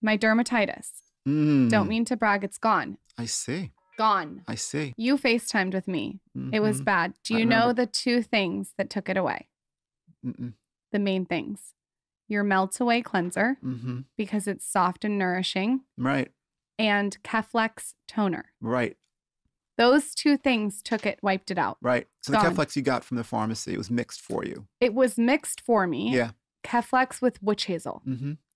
My dermatitis. Don't mean to brag. It's gone. I see. Gone. I see. You FaceTimed with me. It was bad. Do you know the two things that took it away? The main things. Your Melt Away cleanser, because it's soft and nourishing. Right. And Keflex toner. Right. Those two things wiped it out. Right. So Gone. the Keflex you got from the pharmacy, it was mixed for you. It was mixed for me. Yeah. Keflex with witch hazel.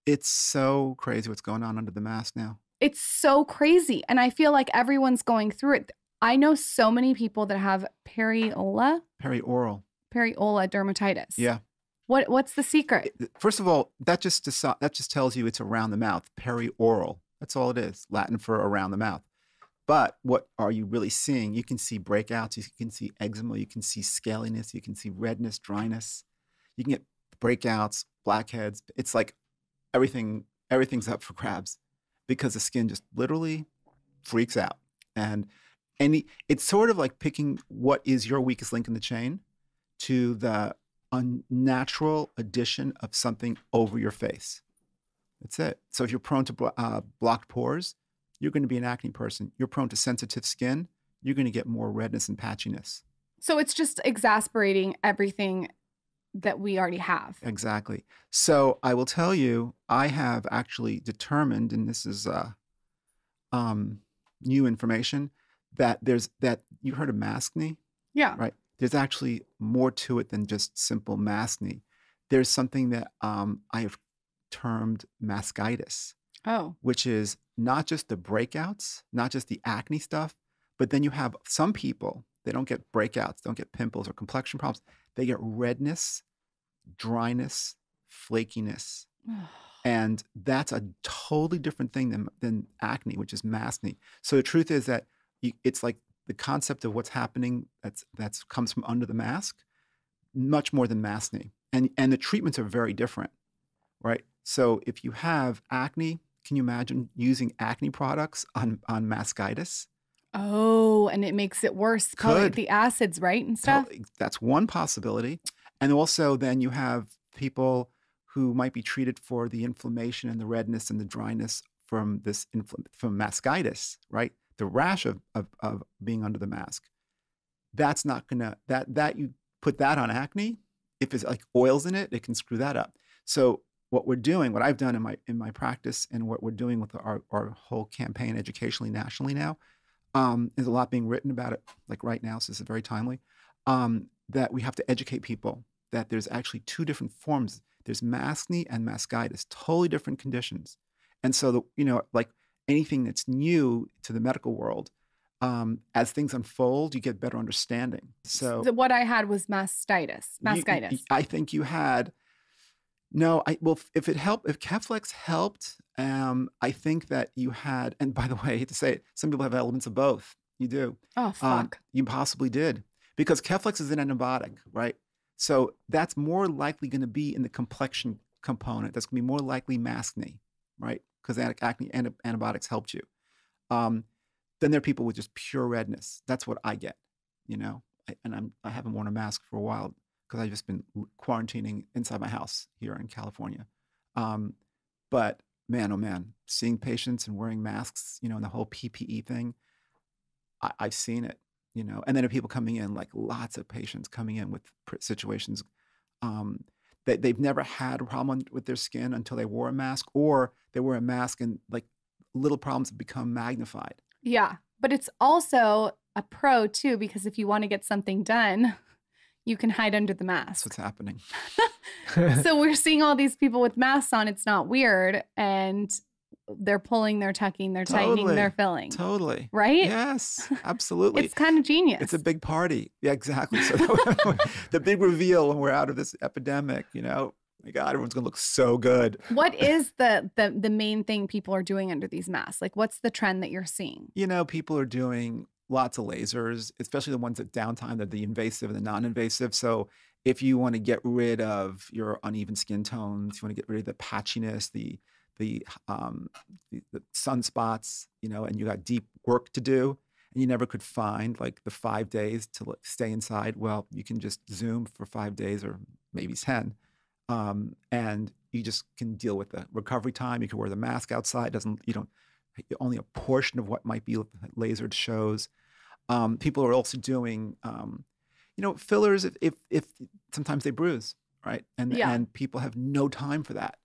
It's so crazy what's going on under the mask now. It's so crazy. And I feel like everyone's going through it. I know so many people that have perioral dermatitis. Yeah. What's the secret? First of all, that just tells you it's around the mouth. Perioral. That's all it is. Latin for around the mouth. But what are you really seeing? You can see breakouts. You can see eczema. You can see scaliness. You can see redness, dryness. You can get breakouts, blackheads. It's like everything's up for grabs because the skin just literally freaks out. And it's sort of like picking what is your weakest link in the chain to the unnatural addition of something over your face. That's it. So if you're prone to blocked pores, you're going to be an acne person. You're prone to sensitive skin, you're going to get more redness and patchiness. So it's just exasperating everything that we already have. Exactly. So I will tell you, I have actually determined, and this is new information, that you heard of maskne? Yeah. Right. There's actually more to it than just simple maskne. There's something that I have termed maskitis. Oh. Which is not just the breakouts, not just the acne stuff, but then you have some people, they don't get breakouts, don't get pimples or complexion problems. They get redness, dryness, flakiness. And that's a totally different thing than acne, which is maskne. So the truth is that it's like the concept of what's happening that's comes from under the mask, much more than maskne. And the treatments are very different, right? So if you have acne, can you imagine using acne products on maskitis? Oh, and it makes it worse. Probably the acids, right, and stuff? That's one possibility. And also then you have people who might be treated for the inflammation and the redness and the dryness from from maskitis, right? The rash of being under the mask. That's not gonna, that you put that on acne, if it's like oils in it, it can screw that up. So what I've done in my practice, and what we're doing with our whole campaign educationally, nationally now, is a lot being written about it, like right now, so this is very timely, that we have to educate people that there's actually two different forms. There's maskne and maskitis, totally different conditions. And so, like anything that's new to the medical world, as things unfold, you get better understanding. So what I had was mastitis. I think you had... No, if Keflex helped, I think that you had, and by the way, I hate to say it, some people have elements of both. You do. Oh, fuck. You possibly did. Because Keflex is an antibiotic, right? So that's more likely going to be in the complexion component. That's going to be more likely maskne, right? Because acne antibiotics helped you. Then there are people with just pure redness. That's what I get, I haven't worn a mask for a while, because I've just been quarantining inside my house here in California. But man, oh man, seeing patients and wearing masks, and the whole PPE thing, I've seen it, and then there are people coming in, like lots of patients coming in with situations that they've never had a problem with their skin until they wore a mask, or they wear a mask and like little problems have become magnified. Yeah, but it's also a pro too, because if you want to get something done, you can hide under the mask. That's what's happening. So we're seeing all these people with masks on. It's not weird. And they're pulling, they're tucking, they're tightening, they're filling. Totally. Right? Yes, absolutely. It's kind of genius. It's a big party. Yeah, exactly. So the big reveal when we're out of this epidemic, my God, everyone's going to look so good. What is the main thing people are doing under these masks? Like, what's the trend that you're seeing? People are doing lots of lasers, especially the ones at downtime, they're the invasive and the non-invasive. So if you want to get rid of your uneven skin tones, you want to get rid of the patchiness, the sunspots, and you got deep work to do, and you never could find like the 5 days to stay inside, well, you can just Zoom for 5 days or maybe 10. And You just can deal with the recovery time. You can wear the mask outside. Only a portion of what might be lasered shows. People are also doing, fillers if sometimes they bruise, right? And people have no time for that,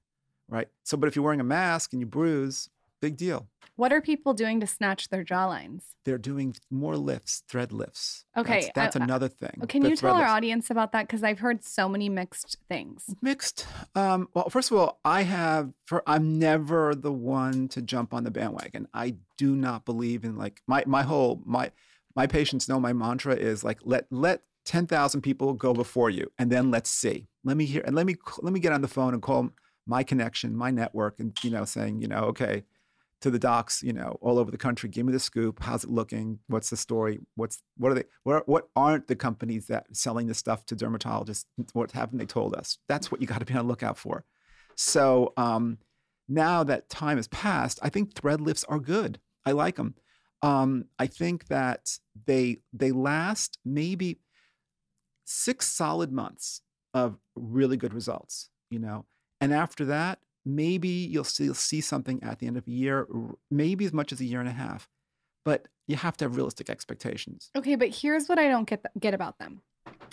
right? So, but if you're wearing a mask and you bruise, big deal. What are people doing to snatch their jawlines? They're doing more lifts, thread lifts. Okay. That's another thing. Can you tell our audience about that? Because I've heard so many mixed things. Mixed. Well, first of all, I'm never the one to jump on the bandwagon. I do not believe in like my patients know my mantra is like, let 10,000 people go before you, and then let's see. Let me hear, and let me get on the phone and call my connection, my network, and saying, okay, to the docs, all over the country, give me the scoop. How's it looking? What's the story? What aren't the companies that are selling this stuff to dermatologists? What haven't they told us? That's what you got to be on the lookout for. So now that time has passed, I think thread lifts are good. I like them. I think that they last maybe 6 solid months of really good results, and after that, maybe you'll see something at the end of a year, maybe as much as a year and a half, but you have to have realistic expectations. Okay, but here's what I don't get about them.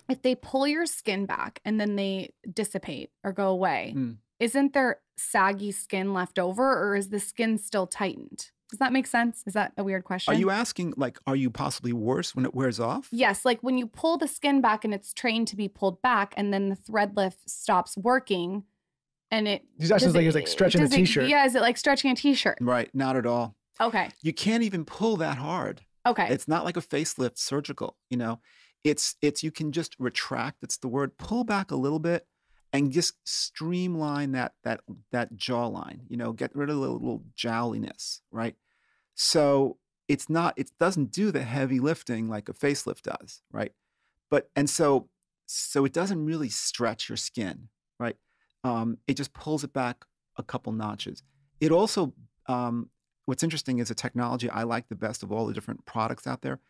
If they pull your skin back and then they dissipate or go away, isn't there saggy skin left over, or is the skin still tightened? Does that make sense? Is that a weird question? Are you asking, like, are you possibly worse when it wears off? Yes, like when you pull the skin back and it's trained to be pulled back and then the thread lift stops working and it... He's asking it's like stretching a T-shirt. Yeah, is it like stretching a T-shirt? Right, not at all. Okay. You can't even pull that hard. Okay. It's not like a facelift surgical, It's you can just retract, that's the word, pull back a little bit and just streamline that jawline, get rid of the little jowliness, right? So it doesn't do the heavy lifting like a facelift does, right? So it doesn't really stretch your skin, right? It just pulls it back a couple notches. It also, what's interesting is a technology I like the best of all the different products out there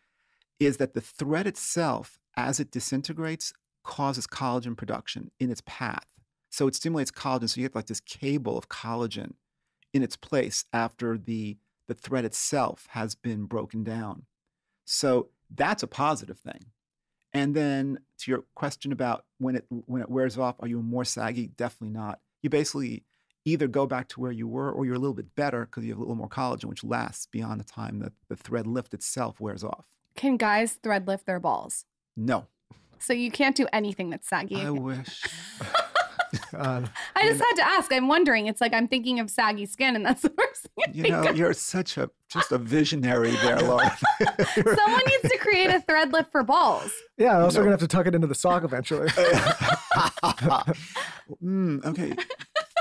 is that the thread itself, as it disintegrates, causes collagen production in its path. So it stimulates collagen. So you get like this cable of collagen in its place after the thread itself has been broken down. So that's a positive thing. And then to your question about when it wears off, are you more saggy? Definitely not. You basically either go back to where you were or you're a little bit better because you have a little more collagen, which lasts beyond the time that the thread lift itself wears off. Can guys thread lift their balls? No. So you can't do anything that's saggy. I wish. I just had to ask. I'm wondering. It's like I'm thinking of saggy skin, and that's the first thing. You're just a visionary there, Laura. Someone needs to create a thread lift for balls. Yeah, also gonna have to tuck it into the sock eventually. Okay.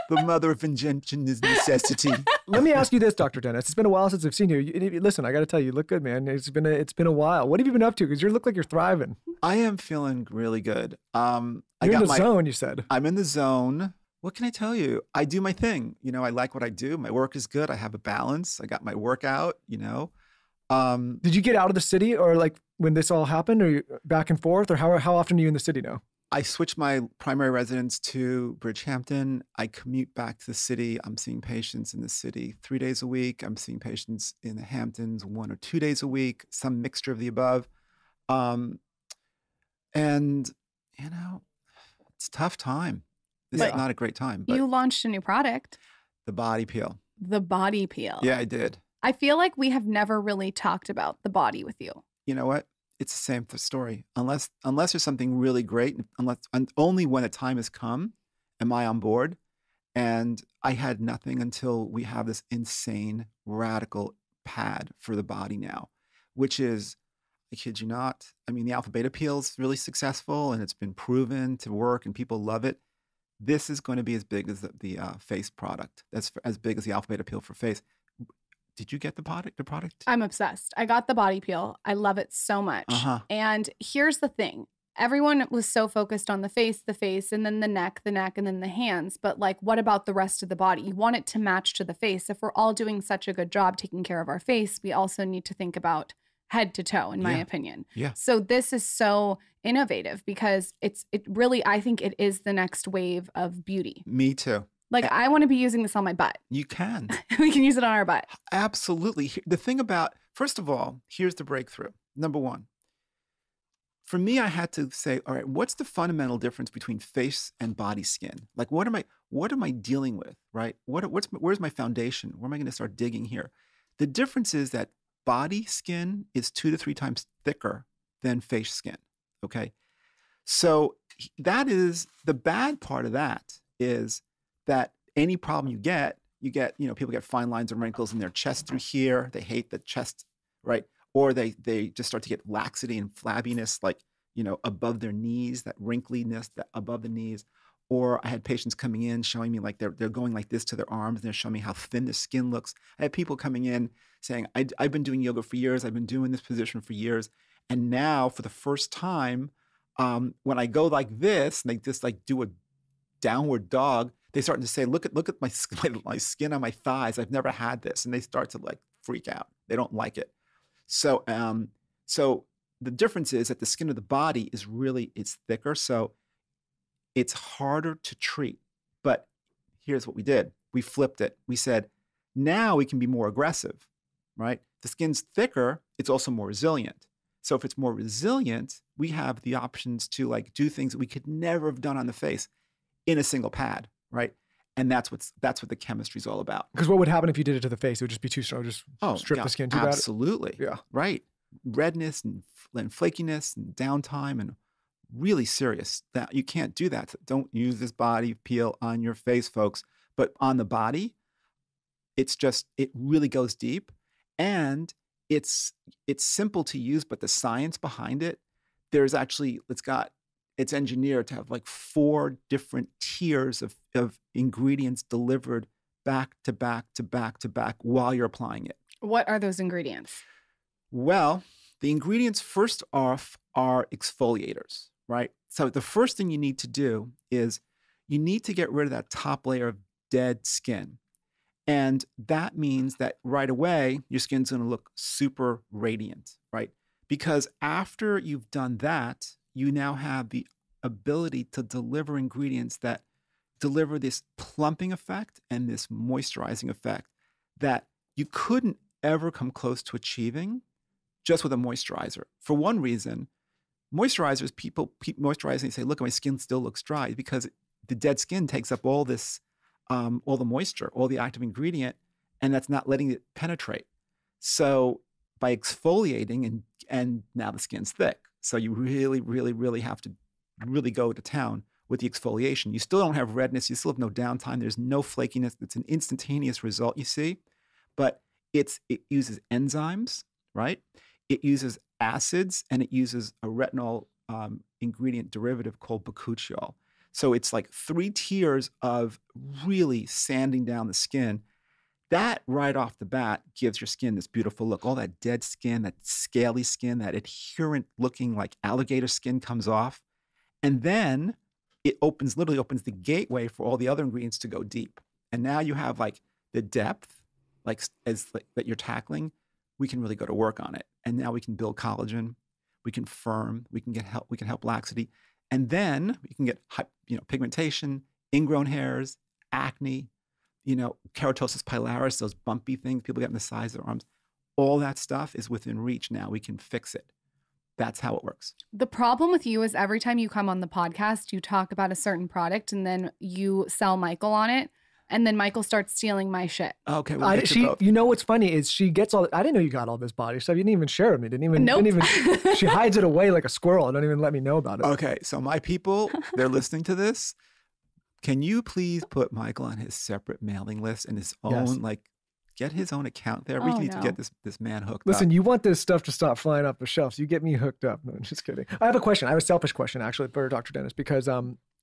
The mother of invention is necessity. Let me ask you this, Dr. Dennis. It's been a while since I've seen you. Listen, I got to tell you, you look good, man. It's been a while. What have you been up to? Because you look like you're thriving. I am feeling really good. You're in the zone, you said. I'm in the zone. What can I tell you? I do my thing. I like what I do. My work is good. I have a balance. I got my workout, Did you get out of the city or like when this all happened, or you back and forth, or how often are you in the city now? I switched my primary residence to Bridgehampton. I commute back to the city. I'm seeing patients in the city 3 days a week. I'm seeing patients in the Hamptons 1 or 2 days a week, some mixture of the above. And, it's a tough time. This is not a great time. But you launched a new product. The body peel. The body peel. Yeah, I did. I feel like we have never really talked about the body with you. You know what? It's the same story. Unless there's something really great, only when a time has come, am I on board. And I had nothing until we have this insane, radical pad for the body now, which is, I kid you not. I mean, the alpha beta peel is really successful and it's been proven to work and people love it. This is going to be as big as the face product. That's as big as the alpha beta peel for face. Did you get the product? I'm obsessed. I got the body peel. I love it so much. And here's the thing. Everyone was so focused on the face, and then the neck, and then the hands. But like, what about the rest of the body? You want it to match to the face. If we're all doing such a good job taking care of our face, we also need to think about head to toe, in my opinion. Yeah. So this is so innovative because it really, I think it is the next wave of beauty. Me too. Like, I want to be using this on my butt. You can. We can use it on our butt. Absolutely. The thing about, first of all, here's the breakthrough. Number one, for me, I had to say, all right, what's the fundamental difference between face and body skin? Like, what am I dealing with, right? Where's my foundation? Where am I going to start digging here? The difference is that body skin is 2 to 3 times thicker than face skin, okay? So that is, the bad part of that is that any problem you get, people get fine lines and wrinkles in their chest through here. They hate the chest, right? Or they just start to get laxity and flabbiness, like, above their knees, that wrinkliness that above the knees. Or I had patients coming in showing me like they're going like this to their arms, and they're showing me how thin the skin looks. I had people coming in saying, I've been doing yoga for years. I've been doing this position for years. And now for the first time, when I go like this, and they just like do a downward dog, they start to say, look at my skin on my thighs. I've never had this. And they start to like freak out. They don't like it. So the difference is that the skin of the body it's thicker. So it's harder to treat. But here's what we did. We flipped it. We said, now we can be more aggressive, right? The skin's thicker. It's also more resilient. So if it's more resilient, we have the options to like do things that we could never have done on the face in a single pad, right? And that's what the chemistry is all about. Because what would happen if you did it to the face? It would just be too strong. Just strip the skin too bad. Absolutely. Yeah. Right. Redness and flakiness and downtime and really serious. That you can't do that. Don't use this body peel on your face, folks. But on the body, it really goes deep, and it's simple to use, but the science behind it, there's actually, it's engineered to have like 4 different tiers of ingredients delivered back to back to back to back while you're applying it. What are those ingredients? Well, the ingredients first off are exfoliators, right? So the first thing you need to do is you need to get rid of that top layer of dead skin. And that means that right away, your skin's going to look super radiant, right? Because after you've done that, you now have the ability to deliver ingredients that deliver this plumping effect and this moisturizing effect that you couldn't ever come close to achieving just with a moisturizer. For one reason, moisturizers, people moisturizing and say, look, my skin still looks dry, because the dead skin takes up all this, all the moisture, all the active ingredient, and that's not letting it penetrate. So by exfoliating, and now the skin's thick. So you really, really, really have to really go to town with the exfoliation. You still don't have redness. You still have no downtime. There's no flakiness. It's an instantaneous result, you see. But it uses enzymes, right? It uses acids, and it uses a retinol ingredient derivative called bakuchiol. So it's like 3 tiers of really sanding down the skin. That right off the bat gives your skin this beautiful look. All that dead skin, that scaly skin, that adherent looking like alligator skin comes off. And then it literally opens the gateway for all the other ingredients to go deep. And now you have like the depth, that you're tackling. We can really go to work on it. And now we can build collagen, we can firm, we can help laxity. And then we can get pigmentation, ingrown hairs, acne, keratosis pilaris, those bumpy things people get in the sides of their arms. All that stuff is within reach now. We can fix it. That's how it works. The problem with you is every time you come on the podcast, you talk about a certain product and then you sell Michael on it. And then Michael starts stealing my shit. Okay, well, both. You know what's funny is she gets all. I didn't know you got all this body stuff. You didn't even share it with me. Nope. She hides it away like a squirrel and don't even let me know about it. Okay, so my people, they're listening to this. Can you please put Michael on his separate mailing list and his own, get his own account there? We need to get this man hooked up. Listen, you want this stuff to stop flying off the shelves. You get me hooked up. No, I'm just kidding. I have a question. I have a selfish question, actually, for Dr. Dennis, because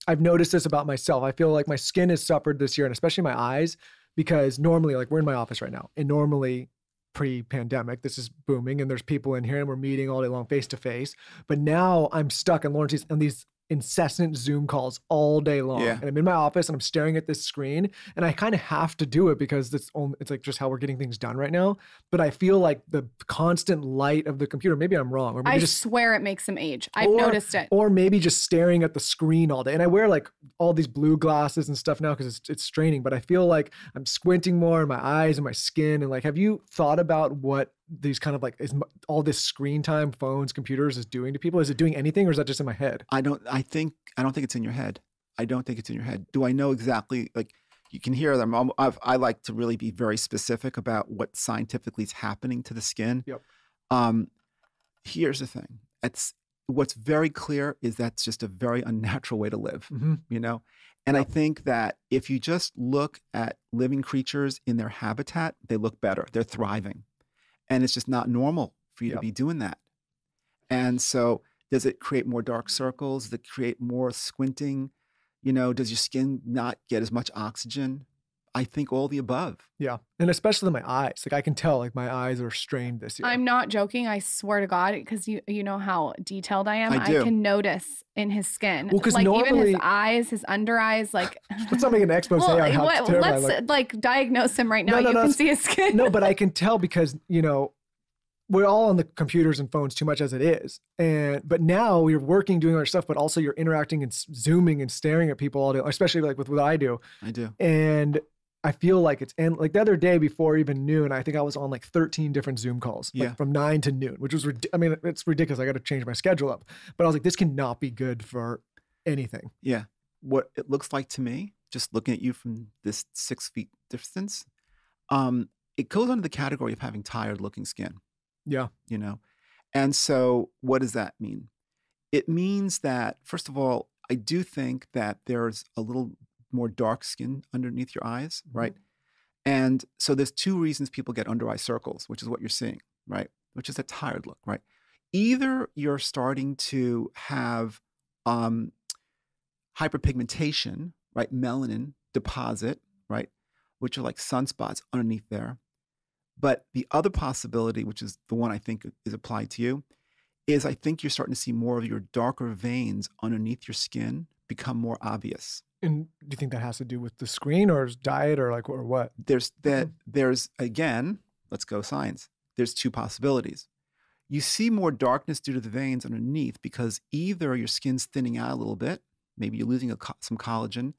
I've noticed this about myself. I feel like my skin has suffered this year, and especially my eyes, because normally, like, we're in my office right now, and normally pre-pandemic, this is booming, and there's people in here, and we're meeting all day long face to face. But now I'm stuck in Lawrence, and these incessant Zoom calls all day long. Yeah. And I'm in my office and I'm staring at this screen, and I kind of have to do it because it's like just how we're getting things done right now. But I feel like the constant light of the computer, maybe I'm wrong. Or maybe I swear it makes him age. I've noticed it. Or maybe just staring at the screen all day. And I wear like all these blue glasses and stuff now because it's straining, but I feel like I'm squinting more in my eyes and my skin. And like, have you thought about what these kind of like, is all this screen time, phones, computers is doing to people? Is it doing anything, or is that just in my head? I don't think it's in your head. I don't think it's in your head. Do I know exactly, like, you can hear them. I like to really be very specific about what scientifically is happening to the skin. Yep. Here's the thing. What's very clear is that's just a very unnatural way to live, you know? And I think that if you just look at living creatures in their habitat, they look better. They're thriving. And it's just not normal for you to be doing that. And so does it create more dark circles? Does it create more squinting? You know, does your skin not get as much oxygen? I think all the above. Yeah. And especially my eyes. Like I can tell like my eyes are strained this year. I'm not joking. I swear to God, because you know how detailed I am. I do. I can notice in his skin. Well, because like normally, even his eyes, his under eyes, like let's not make an expose on how terrible let's like diagnose him right now. You can see his skin. No, but I can tell because, you know, we're all on the computers and phones too much as it is. But now we're working, doing our stuff, but also you're interacting and zooming and staring at people all day, especially like with what I do. I do. And I feel like and like the other day before even noon, I think I was on like 13 different Zoom calls, like from 9 to noon, which was, I mean, it's ridiculous. I got to change my schedule up, but I was like, this cannot be good for anything. Yeah. What it looks like to me, just looking at you from this 6 feet distance, it goes under the category of having tired looking skin. Yeah. You know? And so what does that mean? It means that, first of all, I do think that there's a little more dark skin underneath your eyes, right? And so there's 2 reasons people get under eye circles, which is what you're seeing, right? Which is a tired look, right? Either you're starting to have hyperpigmentation, right? Melanin deposit, right? Which are like sunspots underneath there. But the other possibility, which is the one I think is applied to you, is I think you're starting to see more of your darker veins underneath your skin become more obvious. And do you think that has to do with the screen or diet or like, or what? There's again, let's go science. There's 2 possibilities. You see more darkness due to the veins underneath because either your skin's thinning out a little bit, maybe you're losing some collagen,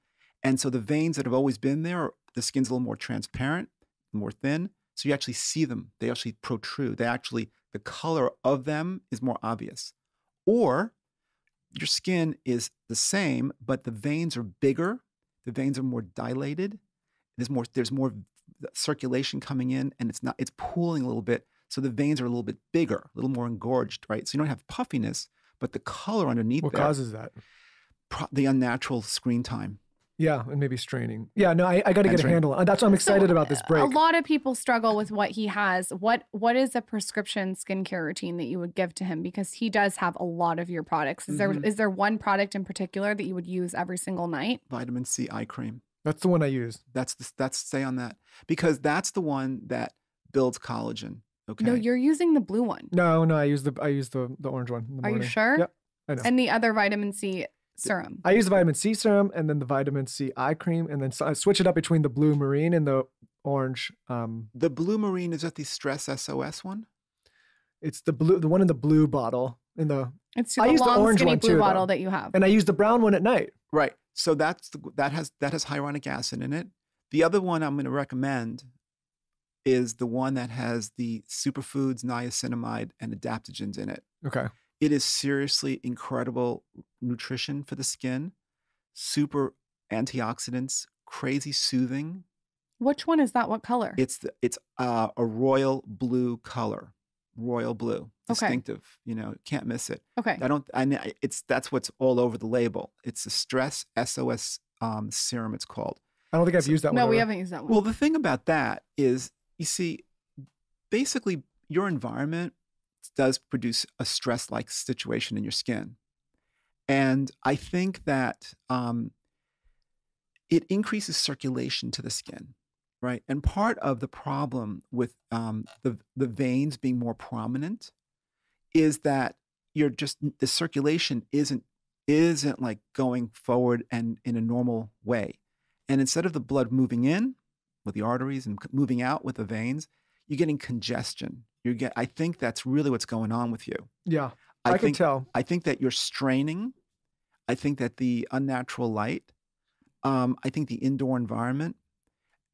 and so the veins that have always been there, the skin's a little more transparent, more thin, so you actually see them. They actually protrude. The color of them is more obvious. Or your skin is the same, but the veins are bigger. The veins are more dilated. There's more circulation coming in, and it's pooling a little bit. So the veins are a little bit bigger, a little more engorged, right? So you don't have puffiness, but the color underneath what causes that? The unnatural screen time. Yeah, and maybe straining. Yeah, no, I got to get a handle on. That's why I'm excited about this break. A lot of people struggle with what he has. What is a prescription skincare routine that you would give to him? Because he does have a lot of your products. Is there one product in particular that you would use every single night? Vitamin C eye cream. That's the one I use. Stay on that, because that's the one that builds collagen. Okay. No, you're using the blue one. No, I use the orange one in the morning. Are you sure? Yep, I know. And the other vitamin C serum. I use the vitamin C serum and then the vitamin C eye cream, and then I switch it up between the blue marine and the orange. The blue marine, is that the Stress SOS one? It's the one in the blue bottle. It's the long skinny blue bottle that you have. And I use the brown one at night. Right. So that has hyaluronic acid in it. The other one I'm going to recommend is the one that has the superfoods, niacinamide, and adaptogens in it. Okay. It is seriously incredible nutrition for the skin, super antioxidants, crazy soothing. Which one is that? What color? It's a royal blue color, royal blue, distinctive. You know, can't miss it. Okay. That's what's all over the label. It's a Stress SOS serum. It's called. I don't think I've used that one. No, we haven't used that one. Well, the thing about that is, you see, basically your environment does produce a stress-like situation in your skin. And I think that it increases circulation to the skin, right? And part of the problem with the veins being more prominent is that the circulation isn't isn't like going forward and in a normal way. And instead of the blood moving in with the arteries and moving out with the veins, you're getting congestion. I think that's really what's going on with you. Yeah, I can tell. I think that you're straining. I think that the unnatural light, I think the indoor environment,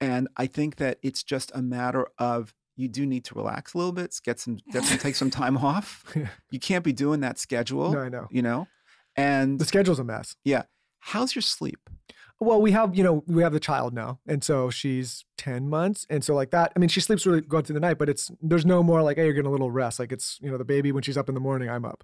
and I think that it's just a matter of you do need to relax a little bit, take some time off. You can't be doing that schedule. No, I know. You know, and the schedule's a mess. Yeah. How's your sleep? Well, we have the child now. And so she's 10 months. And so like that, I mean, she sleeps really good through the night, but there's no more like, hey, you're getting a little rest. Like it's, the baby, when she's up in the morning, I'm up.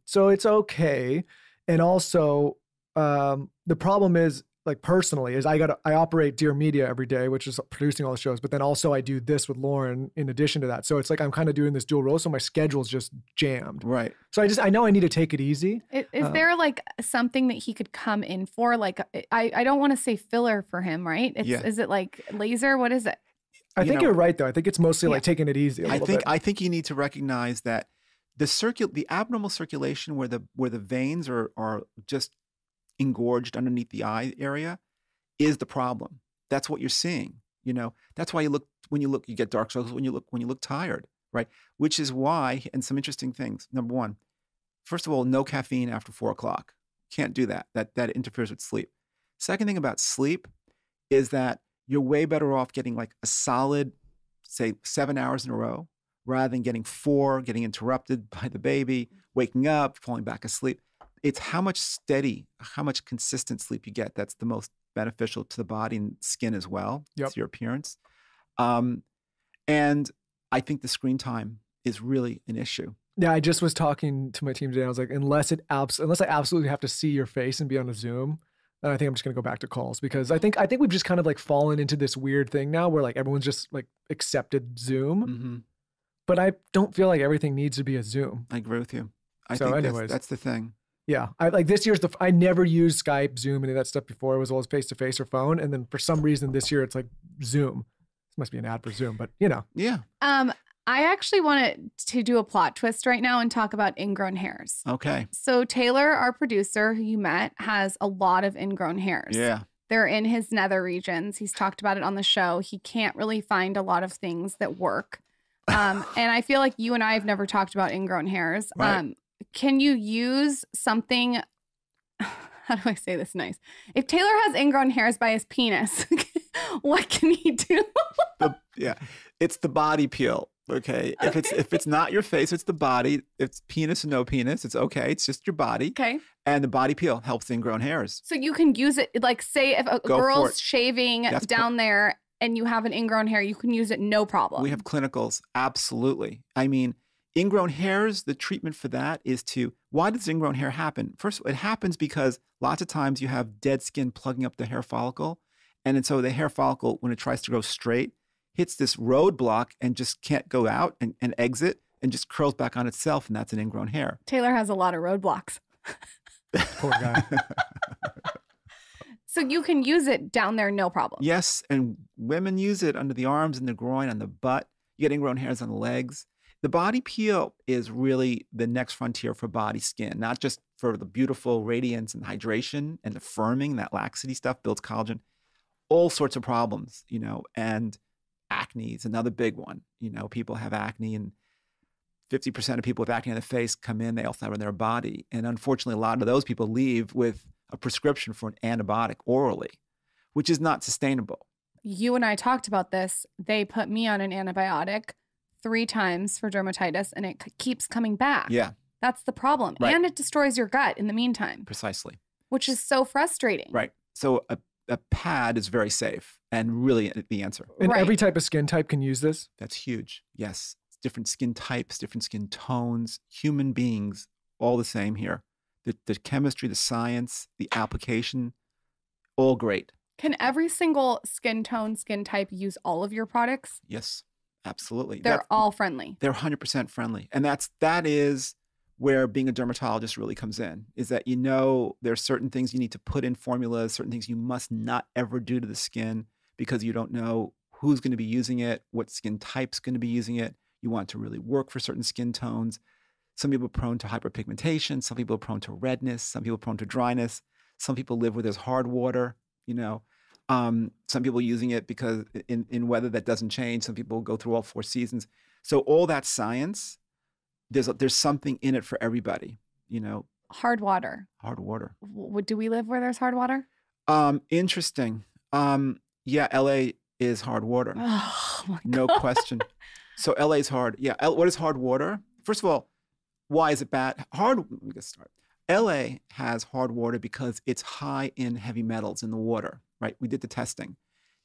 So it's okay. And also, the problem is, like personally, is I operate Dear Media every day, which is producing all the shows, but then also I do this with Lauren in addition to that. So it's like I'm kind of doing this dual role, so my schedule's just jammed. Right. So I know I need to take it easy. Is there like something that he could come in for? Like I don't want to say filler for him, right? Is it like laser? What is it? I think you're right though. I think it's mostly like taking it easy. I think you need to recognize that the abnormal circulation where the veins are just engorged underneath the eye area is the problem. That's what you're seeing. That's why you get dark circles when you look tired, right? Which is why, and some interesting things. Number one, first of all, no caffeine after 4 o'clock. Can't do that. That interferes with sleep. Second thing about sleep is that you're way better off getting like a solid, say 7 hours in a row, rather than getting 4, getting interrupted by the baby, waking up, falling back asleep. It's how much consistent sleep you get that's the most beneficial to the body and skin as well. Yep. To your appearance. And I think the screen time is really an issue. Yeah, I just was talking to my team today. I was like, unless I absolutely have to see your face and be on a Zoom, then I think I'm just gonna go back to calls, because I think we've just kind of like fallen into this weird thing now where like everyone's just like accepted Zoom. Mm-hmm. But I don't feel like everything needs to be a Zoom. I agree with you. I think anyways, that's the thing. Yeah, this year's I never used Skype, Zoom, any of that stuff before. It was always face-to-face or phone. And then for some reason this year it's like Zoom. This must be an ad for Zoom, but Yeah. I actually wanted to do a plot twist right now and talk about ingrown hairs. Okay. So Taylor, our producer who you met, has a lot of ingrown hairs. Yeah. They're in his nether regions. He's talked about it on the show. He can't really find a lot of things that work. And I feel like you and I have never talked about ingrown hairs. Right. Can you use something? How do I say this nice? If Taylor has ingrown hairs by his penis, what can he do? It's the body peel. Okay. If it's not your face, it's the body. It's penis or no penis, it's okay. It's just your body. Okay. And the body peel helps the ingrown hairs. So you can use it, like say if a girl's shaving down there and you have an ingrown hair, you can use it no problem. We have clinicals. Absolutely. I mean, ingrown hairs, the treatment for that is why does ingrown hair happen? First, it happens because lots of times you have dead skin plugging up the hair follicle. And so the hair follicle, when it tries to grow straight, hits this roadblock and just can't go out and exit and just curls back on itself. And that's an ingrown hair. Taylor has a lot of roadblocks. Poor guy. So you can use it down there, no problem. Yes. And women use it under the arms and the groin, on the butt. You get ingrown hairs on the legs. The body peel is really the next frontier for body skin, not just for the beautiful radiance and hydration and the firming, that laxity stuff builds collagen, all sorts of problems, and acne is another big one. People have acne, and 50% of people with acne on the face come in, they also have it in their body. And unfortunately, a lot of those people leave with a prescription for an antibiotic orally, which is not sustainable. You and I talked about this. They put me on an antibiotic 3 times for dermatitis, and it keeps coming back. Yeah. That's the problem. Right. And it destroys your gut in the meantime. Precisely. Which is so frustrating. Right. So a pad is very safe and really the answer. And every type of skin type can use this? That's huge. Yes. Different skin types, different skin tones, human beings, all the same here. The chemistry, the science, the application, all great. Can every single skin tone, skin type use all of your products? Yes, absolutely. They're all friendly. They're 100% friendly. And that is where being a dermatologist really comes in, is that there are certain things you need to put in formulas, certain things you must not ever do to the skin because you don't know who's going to be using it, what skin type's going to be using it. You want to really work for certain skin tones. Some people are prone to hyperpigmentation. Some people are prone to redness. Some people are prone to dryness. Some people live where there's hard water, you know. Some people using it because in weather that doesn't change. Some people go through all 4 seasons. So all that science, there's something in it for everybody, you know. Hard water. Hard water. Do we live where there's hard water? Interesting. Yeah, LA is hard water. Oh my God. No question. So LA is hard. Yeah. What is hard water? First of all, why is it bad? Let me get started. LA has hard water because it's high in heavy metals in the water, right? We did the testing.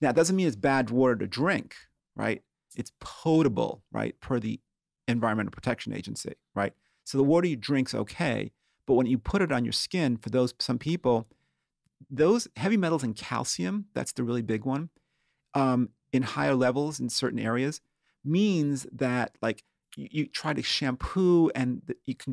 Now, it doesn't mean it's bad water to drink, right? It's potable, right? Per the Environmental Protection Agency, right? So the water you drink's okay, but when you put it on your skin, for some people, those heavy metals and calcium, that's the really big one, in higher levels in certain areas, means that like you try to shampoo and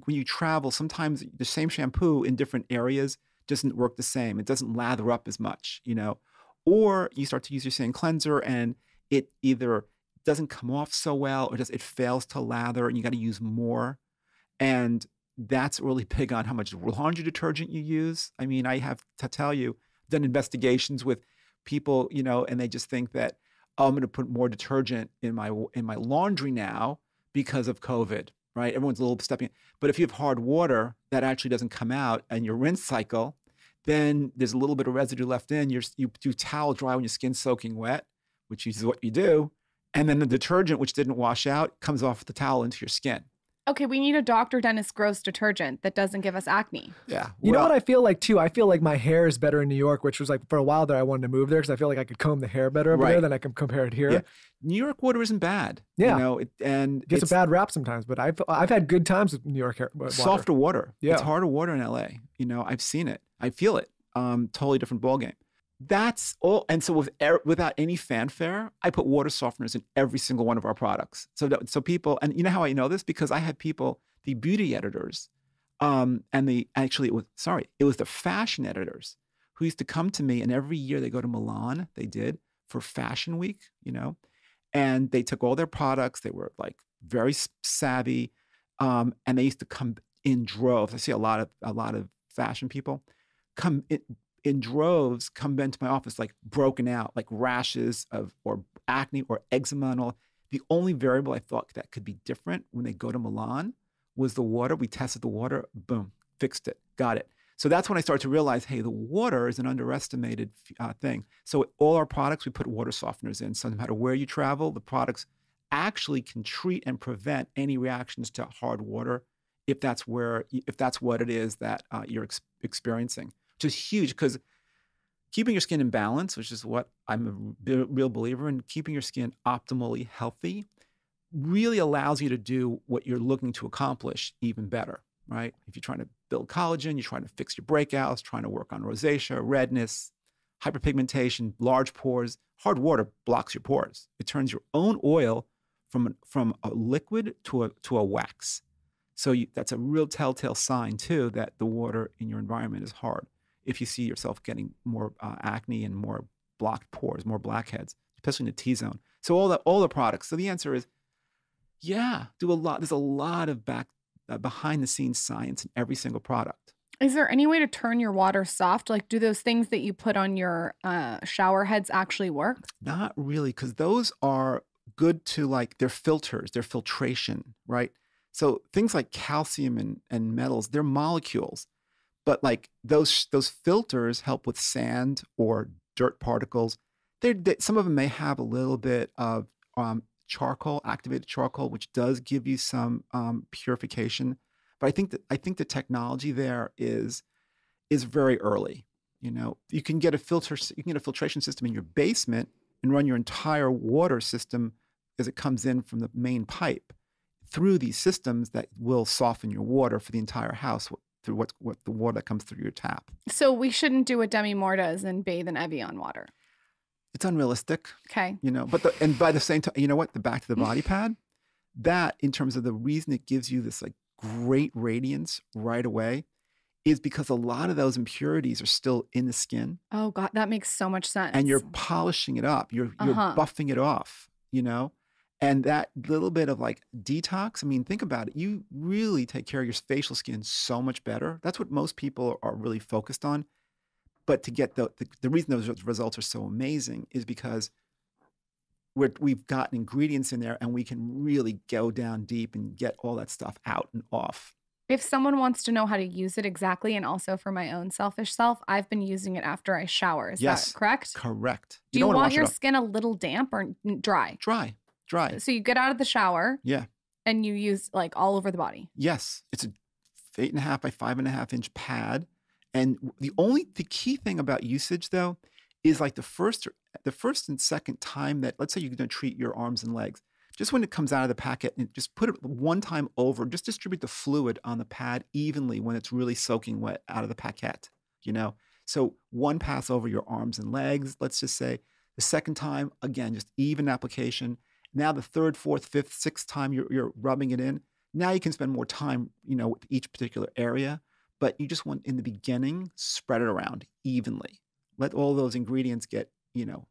when you travel, sometimes the same shampoo in different areas doesn't work the same. It doesn't lather up as much, you know, or you start to use your same cleanser and it either doesn't come off so well or it fails to lather and you got to use more. And that's really big on how much laundry detergent you use. I mean, I have to tell you, I've done investigations with people, you know, and they just think that, oh, I'm going to put more detergent in my laundry now because of COVID, right? Everyone's a little stepping. But if you have hard water that actually doesn't come out and your rinse cycle, then there's a little bit of residue left in. You do towel dry when your skin's soaking wet, which is what you do. And then the detergent, which didn't wash out, comes off the towel into your skin. Okay, we need a Dr. Dennis Gross detergent that doesn't give us acne. Yeah. You know what I feel like too? I feel like my hair is better in New York, which was like for a while there I wanted to move there because I feel like I could comb the hair better over there than I can compare it here. Yeah. New York water isn't bad. Yeah. You know, it gets a bad rap sometimes, but I've had good times with New York water. Softer water. Yeah. It's harder water in LA. You know, I've seen it. I feel it. Totally different ballgame. That's all. And so without any fanfare, I put water softeners in every single one of our products. So people, and you know how I know this? Because I had people, the beauty editors, it was the fashion editors who used to come to me, and every year they go to Milan, they did, for Fashion Week, you know, and they took all their products, they were like very savvy, and they used to come in droves. I see a lot of fashion people come in droves, come into my office like broken out, like rashes or acne or eczema and all. The only variable I thought that could be different when they go to Milan was the water. We tested the water, boom, fixed it, got it. So that's when I started to realize, hey, the water is an underestimated thing. So all our products, we put water softeners in. So no matter where you travel, the products actually can treat and prevent any reactions to hard water if that's what it is that you're experiencing, which is huge because keeping your skin in balance, which is what I'm a real believer in, keeping your skin optimally healthy really allows you to do what you're looking to accomplish even better, right? If you're trying to build collagen, you're trying to fix your breakouts, trying to work on rosacea, redness, hyperpigmentation, large pores, hard water blocks your pores. It turns your own oil from a liquid to a wax. So that's a real telltale sign too that the water in your environment is hard. If you see yourself getting more acne and more blocked pores, more blackheads, especially in the T-zone. So all the products. So the answer is, yeah, do a lot. There's a lot of behind the scenes science in every single product. Is there any way to turn your water soft? Like, do those things that you put on your shower heads actually work? Not really, because those are good to they're filters, they're filtration, right? So things like calcium and metals, they're molecules. But like those filters help with sand or dirt particles. Some of them may have a little bit of charcoal, activated charcoal, which does give you some purification. But I think the technology there is very early. You know, you can get a filtration system in your basement and run your entire water system as it comes in from the main pipe through these systems that will soften your water for the entire house through what the water that comes through your tap. So we shouldn't do what Demi Moore does and bathe in Evian water. It's unrealistic. Okay. You know, and by the same time, you know what? The back to the body pad, that in terms of the reason it gives you this like great radiance right away is because a lot of those impurities are still in the skin. Oh God, that makes so much sense. And you're polishing it up. You're buffing it off, you know? And that little bit of like detox, I mean, think about it. You really take care of your facial skin so much better. That's what most people are really focused on. But to get the reason those results are so amazing is because we've got ingredients in there and we can really go down deep and get all that stuff out and off. If someone wants to know how to use it exactly, and also for my own selfish self, I've been using it after I shower. Is that correct? Correct. Do you want your skin a little damp or dry? Dry. So you get out of the shower. Yeah. And you use like all over the body. Yes. It's a 8.5 by 5.5 inch pad. And the key thing about usage though, is like the first and second time that, let's say you're going to treat your arms and legs, just when it comes out of the packet, and just put it one time over, just distribute the fluid on the pad evenly when it's really soaking wet out of the packet, you know? So one pass over your arms and legs, let's just say. The second time, again, just even application. Now the third, fourth, fifth, sixth time you're rubbing it in. Now you can spend more time, you know, with each particular area, but you just want, in the beginning, spread it around evenly. Let all those ingredients get, you know,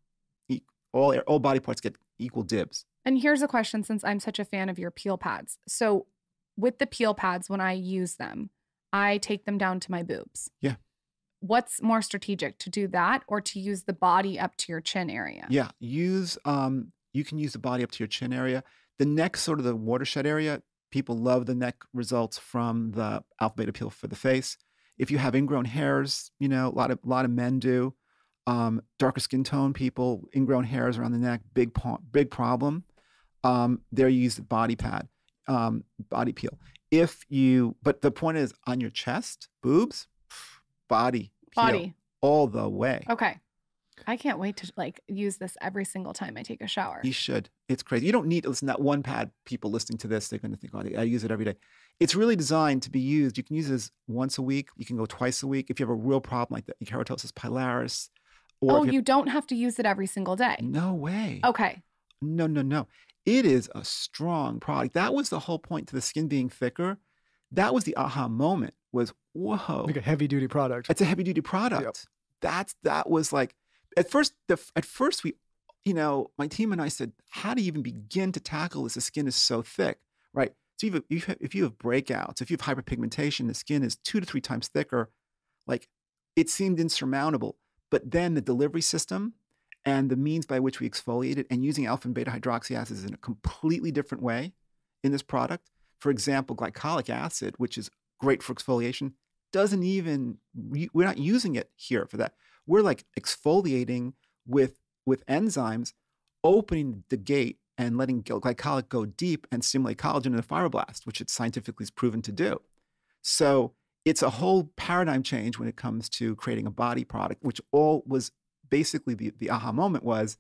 all body parts get equal dibs. And here's a question, since I'm such a fan of your peel pads. So with the peel pads, when I use them, I take them down to my boobs. Yeah. What's more strategic, to do that or to use the body up to your chin area? Yeah. You can use the body up to your chin area. The neck, sort of the watershed area, people love the neck results from the alpha beta peel for the face. If you have ingrown hairs, you know, a lot of men do. Darker skin tone people, ingrown hairs around the neck, big problem. There you use the body pad, body peel. But the point is, on your chest, boobs, body peel all the way. Okay. I can't wait to like use this every single time I take a shower. You should. It's crazy. You don't need to listen to that one pad. People listening to this, they're going to think, oh, I use it every day. It's really designed to be used. You can use this once a week. You can go twice a week. If you have a real problem like the keratosis pilaris. Or you don't have to use it every single day. No way. Okay. No. It is a strong product. That was the whole point to the skin being thicker. That was the aha moment, was, whoa. Like a heavy duty product. It's a heavy duty product. Yep. That was like, at first we, you know, my team and I said, how do you even begin to tackle this? The skin is so thick, right? So if you have breakouts, if you have hyperpigmentation, the skin is 2 to 3 times thicker. Like, it seemed insurmountable. But then the delivery system and the means by which we exfoliate it, and using alpha and beta hydroxy acids in a completely different way in this product. For example, glycolic acid, which is great for exfoliation, we're not using it here for that. We're like exfoliating with enzymes, opening the gate and letting glycolic go deep and stimulate collagen in the fibroblast, which it scientifically is proven to do. So it's a whole paradigm change when it comes to creating a body product, which all was basically the aha moment was,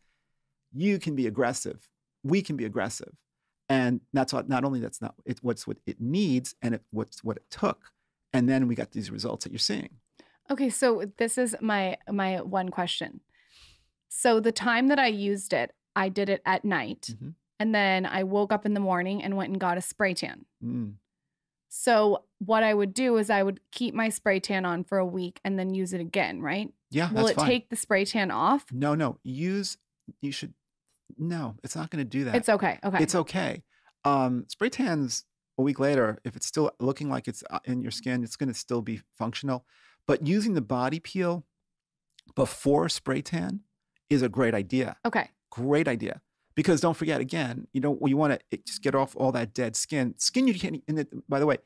you can be aggressive. We can be aggressive. And that's what, not only that's not what's what it needs, and what's what it took. And then we got these results that you're seeing. Okay, so this is my one question. So the time that I used it, I did it at night. Mm-hmm. And then I woke up in the morning and went and got a spray tan. Mm. So what I would do is I would keep my spray tan on for a week and then use it again, right? Yeah, Will that's it fine. take the spray tan off? No. No, it's not going to do that. It's okay. Okay. It's okay. Spray tans a week later, if it's still looking like it's in your skin, it's going to still be functional. But using the body peel before spray tan is a great idea. Okay. Great idea. Because don't forget, again, you want to just get off all that dead skin. Skin you can't, by the way,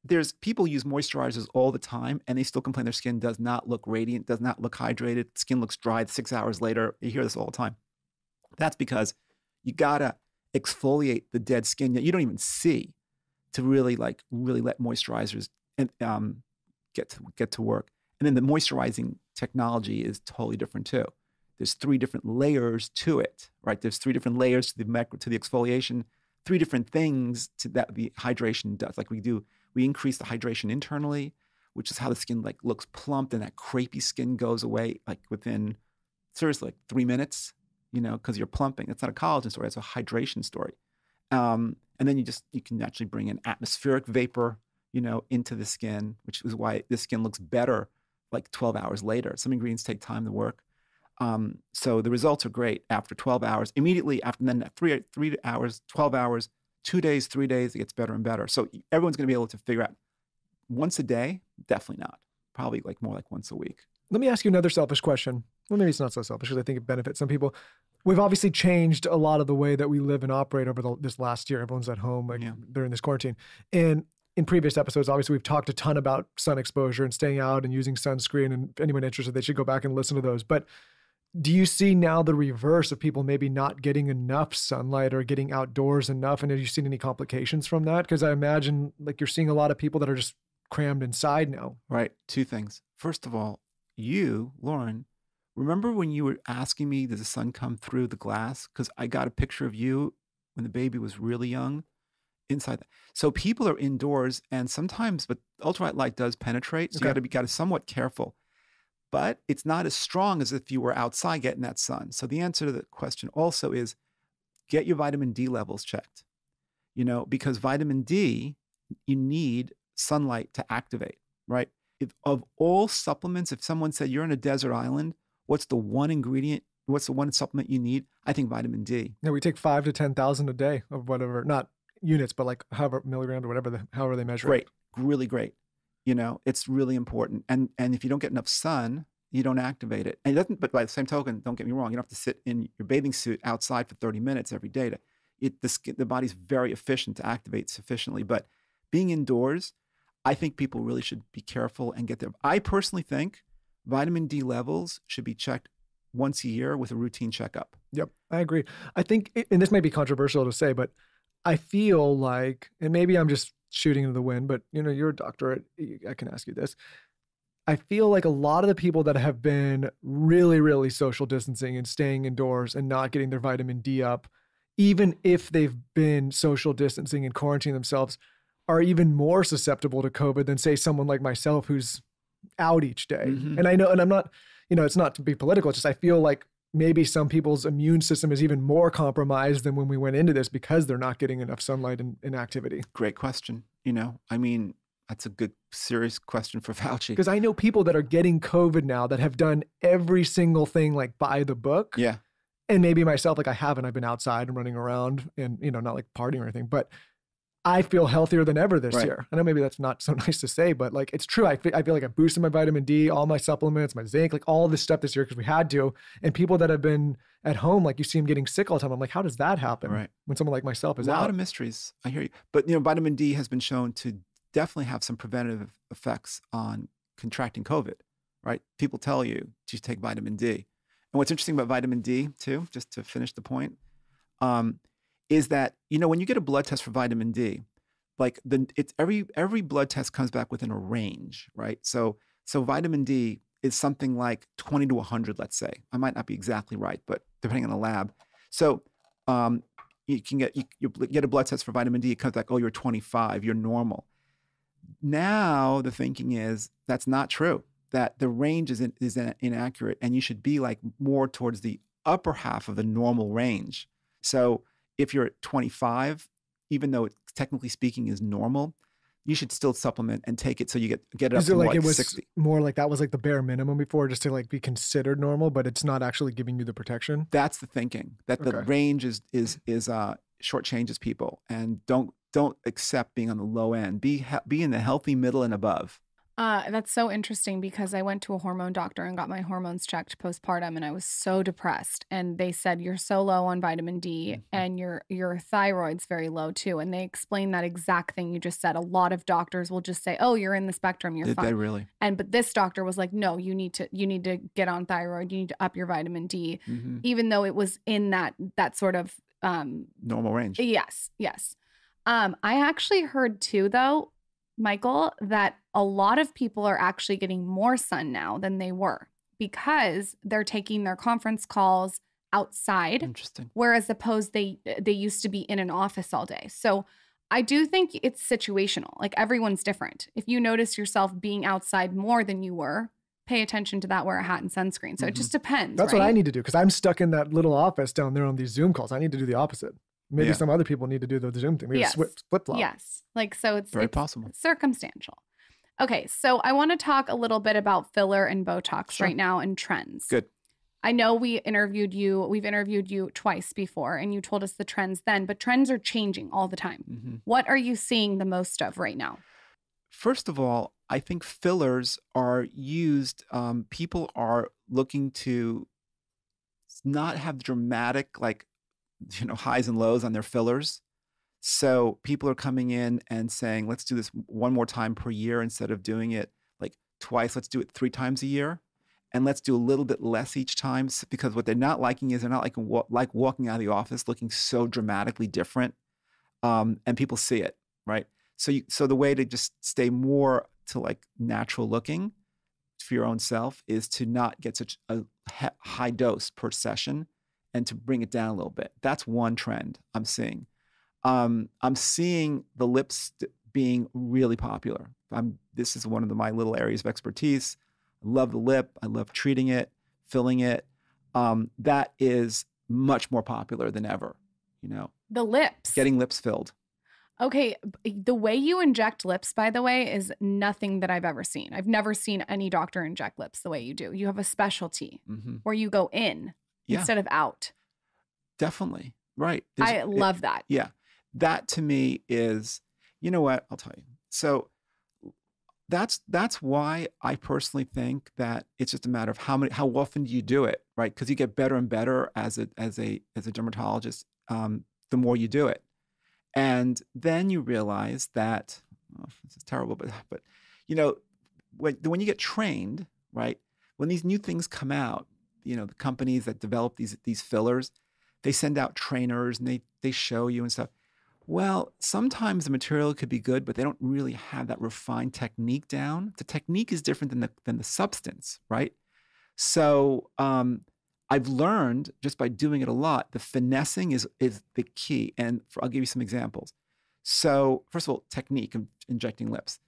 there's people use moisturizers all the time and they still complain their skin does not look radiant, does not look hydrated. Skin looks dry 6 hours later. You hear this all the time. That's because you got to exfoliate the dead skin that you don't even see to really let moisturizers get to work. And then the moisturizing technology is totally different too. There's 3 different layers to it, right? There's 3 different layers to the exfoliation, 3 different things to that the hydration does. Like we increase the hydration internally, which is how the skin like looks plump, and that crepey skin goes away like within, seriously, like 3 minutes, because you're plumping. It's not a collagen story, it's a hydration story. And then you can actually bring in atmospheric vapor, into the skin, which is why the skin looks better like 12 hours later. Some ingredients take time to work. So the results are great after 12 hours. Immediately after, then 3 hours, 12 hours, 2 days, 3 days, it gets better and better. So everyone's going to be able to figure out once a day, definitely not. Probably like more like once a week. Let me ask you another selfish question. Well, maybe it's not so selfish because I think it benefits some people. We've obviously changed a lot of the way that we live and operate over this last year. Everyone's at home during this quarantine. And in previous episodes, obviously, we've talked a ton about sun exposure and staying out and using sunscreen. And if anyone interested, they should go back and listen to those. But do you see now the reverse of people maybe not getting enough sunlight or getting outdoors enough? And have you seen any complications from that? Because I imagine like you're seeing a lot of people that are just crammed inside now. Right. 2 things. First of all, you, Lauren, remember when you were asking me, does the sun come through the glass? Because I got a picture of you when the baby was really young inside that. So people are indoors and sometimes, but ultraviolet light does penetrate. So you got to be somewhat careful. But it's not as strong as if you were outside getting that sun. So the answer to the question also is get your vitamin D levels checked. Because vitamin D, you need sunlight to activate, right? If of all supplements, if someone said you're on a desert island, what's the one ingredient, what's the one supplement you need? I think vitamin D. Yeah, we take 5 to 10,000 a day of whatever, not units, but like however milligrams or whatever, however they measure it. Great, really great. It's really important. And if you don't get enough sun, you don't activate it. And it doesn't, but by the same token, don't get me wrong, you don't have to sit in your bathing suit outside for 30 minutes every day. The body's very efficient to activate sufficiently. But being indoors, I think people really should be careful and get there. I personally think vitamin D levels should be checked once a year with a routine checkup. Yep, I agree. I think, and this may be controversial to say, but I feel like, and maybe I'm just shooting into the wind, but you're a doctor. I can ask you this. I feel like a lot of the people that have been really, really social distancing and staying indoors and not getting their vitamin D up, even if they've been social distancing and quarantining themselves, are even more susceptible to COVID than say someone like myself who's out each day. Mm-hmm. And I know, and I'm not, it's not to be political. It's just, I feel like maybe some people's immune system is even more compromised than when we went into this because they're not getting enough sunlight and activity. Great question. That's a good, serious question for Fauci. Because I know people that are getting COVID now that have done every single thing like by the book. Yeah. And maybe myself, like I've been outside and running around and, not like partying or anything, but I feel healthier than ever this year. I know maybe that's not so nice to say, but like, it's true. I feel like I boosted my vitamin D, all my supplements, my zinc, like all this stuff this year because we had to. And people that have been at home, like you see them getting sick all the time. I'm like, how does that happen? Right. When someone like myself is out? A lot of mysteries. I hear you. But, vitamin D has been shown to definitely have some preventative effects on contracting COVID, right? People tell you to take vitamin D. And what's interesting about vitamin D too, just to finish the point, is that, when you get a blood test for vitamin D, like it's every blood test comes back within a range, right? So vitamin D is something like 20 to 100, let's say. I might not be exactly right, but depending on the lab. So you can get a blood test for vitamin D, it comes back, oh, you're 25, you're normal. Now the thinking is that's not true, that the range is inaccurate and you should be like more towards the upper half of the normal range. So if you're at 25, even though it technically speaking is normal, you should still supplement and take it so you get it up to like it was 60. More like that was like the bare minimum before, just to like be considered normal, but it's not actually giving you the protection. That's the thinking, that the range is shortchanges people, and don't accept being on the low end. Be in the healthy middle and above. That's so interesting because I went to a hormone doctor and got my hormones checked postpartum, and I was so depressed. And they said, you're so low on vitamin D and your thyroid's very low too. And they explained that exact thing you just said. A lot of doctors will just say, oh, you're in the spectrum, you're fine. Did they really? But this doctor was like, no, you need to get on thyroid. You need to up your vitamin D, even though it was in that sort of normal range. Yes. I actually heard too, though, Michael, that a lot of people are actually getting more sun now than they were because they're taking their conference calls outside. Interesting. Whereas opposed they used to be in an office all day. So I do think it's situational. Like everyone's different. If you notice yourself being outside more than you were, pay attention to that, wear a hat and sunscreen. So it just depends. That's what I need to do because I'm stuck in that little office down there on these Zoom calls. I need to do the opposite. Maybe some other people need to do the Zoom thing. Maybe flip-flop. Yes. Like, so it's very possible. Circumstantial. Okay. So I want to talk a little bit about filler and Botox right now and trends. Good. I know we've interviewed you twice before, and you told us the trends then, but trends are changing all the time. Mm-hmm. What are you seeing the most of right now? First of all, I think fillers are used, people are looking to not have dramatic, like, highs and lows on their fillers. So people are coming in and saying, let's do this one more time per year instead of doing it like twice. Let's do it 3 times a year. And let's do a little bit less each time, because what they're not liking is they're not like walking out of the office looking so dramatically different. And people see it, right? So the way to just stay more to like natural looking for your own self is to not get such a high dose per session and to bring it down a little bit. That's one trend I'm seeing. I'm seeing the lips being really popular. This is one of my little areas of expertise. I love the lip. I love treating it, filling it. That is much more popular than ever, The lips. Getting lips filled. Okay. The way you inject lips, by the way, is nothing that I've ever seen. I've never seen any doctor inject lips the way you do. You have a specialty where you go in instead of out. Definitely. Right. I love that. Yeah. That to me is, you know what? I'll tell you. So that's why I personally think that it's just a matter of how often do you do it, right? Because you get better and better as a dermatologist, the more you do it. And then you realize that, this is terrible, but when you get trained, right? When these new things come out, the companies that develop these fillers, they send out trainers and they show you and stuff. Well, sometimes the material could be good, but they don't really have that refined technique down. The technique is different than the substance, right? So I've learned just by doing it a lot, the finessing is the key. And I'll give you some examples. So first of all, technique of injecting lips.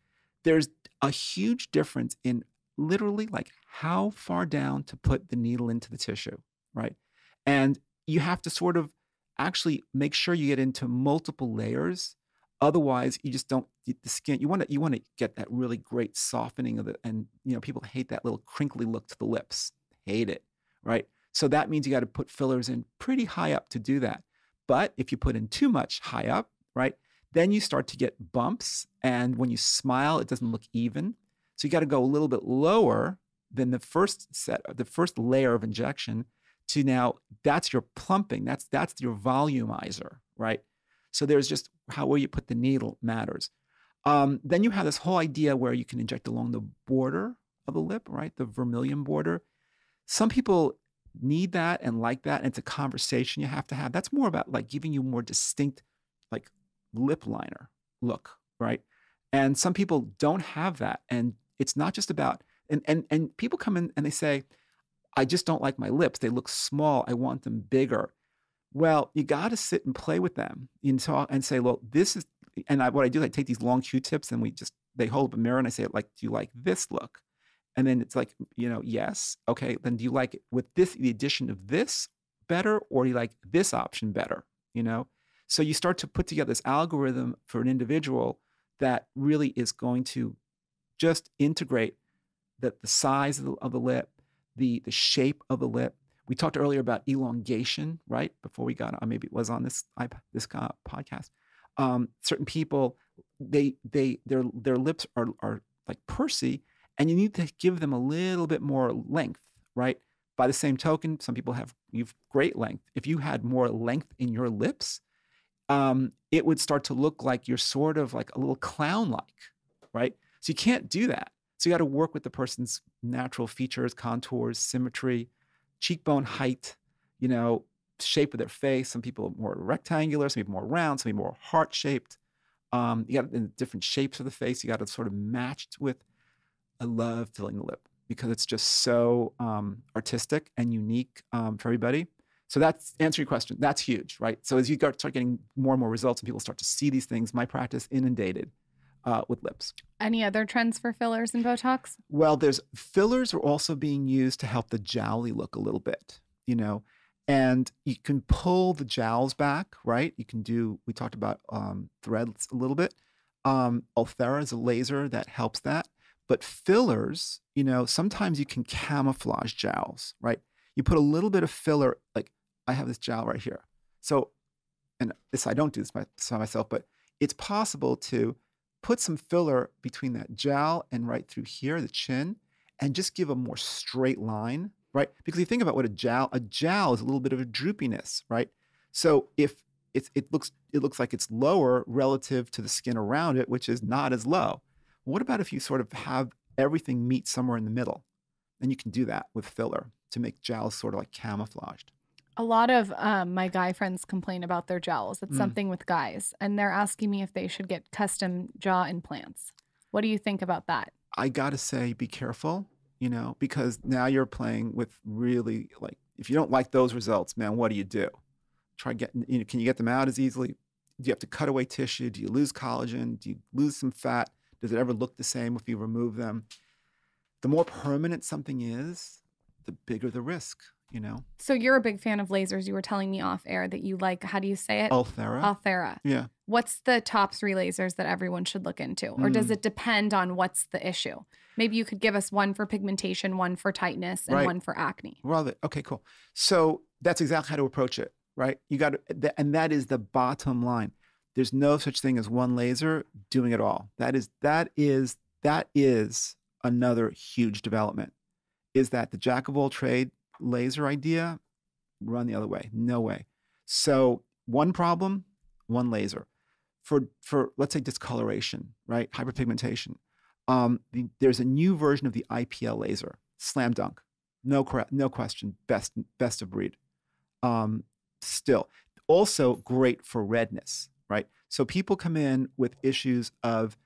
There's a huge difference in literally like how far down to put the needle into the tissue, right? And you have to sort of actually make sure you get into multiple layers. Otherwise, you just don't, the skin, you want to get that really great softening of and people hate that little crinkly look to the lips. Hate it, right? So that means you got to put fillers in pretty high up to do that. But if you put in too much high up, right, then you start to get bumps. And when you smile, it doesn't look even. So you got to go a little bit lower than the first layer of injection to now, that's your plumping. That's your volumizer, right? So there's just where you put the needle matters. Then you have this whole idea where you can inject along the border of the lip, right? The vermilion border. Some people need that and like that. And it's a conversation you have to have. That's more about like giving you more distinct like lip liner look, right? And some people don't have that. And it's not just about, and people come in and they say, I just don't like my lips. They look small. I want them bigger. Well, you got to sit and play with them and talk and say, well, this is, and what I do is I take these long Q-tips and they hold up a mirror and I say, like, do you like this look? And then it's like, yes. Okay. Then do you like it with the addition of this better, or do you like this option better? So you start to put together this algorithm for an individual that really is going to just integrate the size of the lip, the shape of the lip. We talked earlier about elongation, right? Before we got on, maybe it was on this podcast. Certain people, their lips are like pursy, and you need to give them a little bit more length, right? By the same token, some people you've great length. If you had more length in your lips, it would start to look like you're sort of like a little clown-like, right? So you can't do that. So you got to work with the person's natural features, contours, symmetry, cheekbone height, shape of their face. Some people are more rectangular, some people more round, some people more heart-shaped. You got different shapes of the face. You got to sort of match with. I love filling the lip because it's just so artistic and unique for everybody. So that's answer your question. That's huge, right? So as you start getting more and more results and people start to see these things, my practice inundated with lips. Any other trends for fillers and Botox? Well, fillers are also being used to help the jowly look a little bit, and you can pull the jowls back, right? We talked about threads a little bit. Ulthera is a laser that helps that. But fillers, sometimes you can camouflage jowls, right? You put a little bit of filler, like I have this jowl right here. So, and this, I don't do this myself, but it's possible to put some filler between that jowl and right through here, the chin, and just give a more straight line, right? Because you think about what a jowl is a little bit of a droopiness, right? So if it looks like it's lower relative to the skin around it, which is not as low. What about if you sort of have everything meet somewhere in the middle? And you can do that with filler to make jowls sort of like camouflaged. A lot of my guy friends complain about their jowls. It's something with guys. And they're asking me if they should get custom jaw implants. What do you think about that? I got to say, be careful, because now you're playing with really, like, if you don't like those results, man, what do you do? Try getting, can you get them out as easily? Do you have to cut away tissue? Do you lose collagen? Do you lose some fat? Does it ever look the same if you remove them? The more permanent something is, the bigger the risk, So you're a big fan of lasers. You were telling me off air that you like, how do you say it? Ulthera. Yeah. What's the top 3 lasers that everyone should look into? Or does it depend on what's the issue? Maybe you could give us one for pigmentation, one for tightness, and one for acne. Okay, cool. So that's exactly how to approach it, right? You got to, and that is the bottom line. There's no such thing as one laser doing it all. That is another huge development. Is that the jack of all trade laser idea? Run the other way. No way. So one problem, one laser. For let's say discoloration, right? Hyperpigmentation. There's a new version of the IPL laser. Slam dunk. No question. Best of breed. Still. Also great for redness, right? So people come in with issues of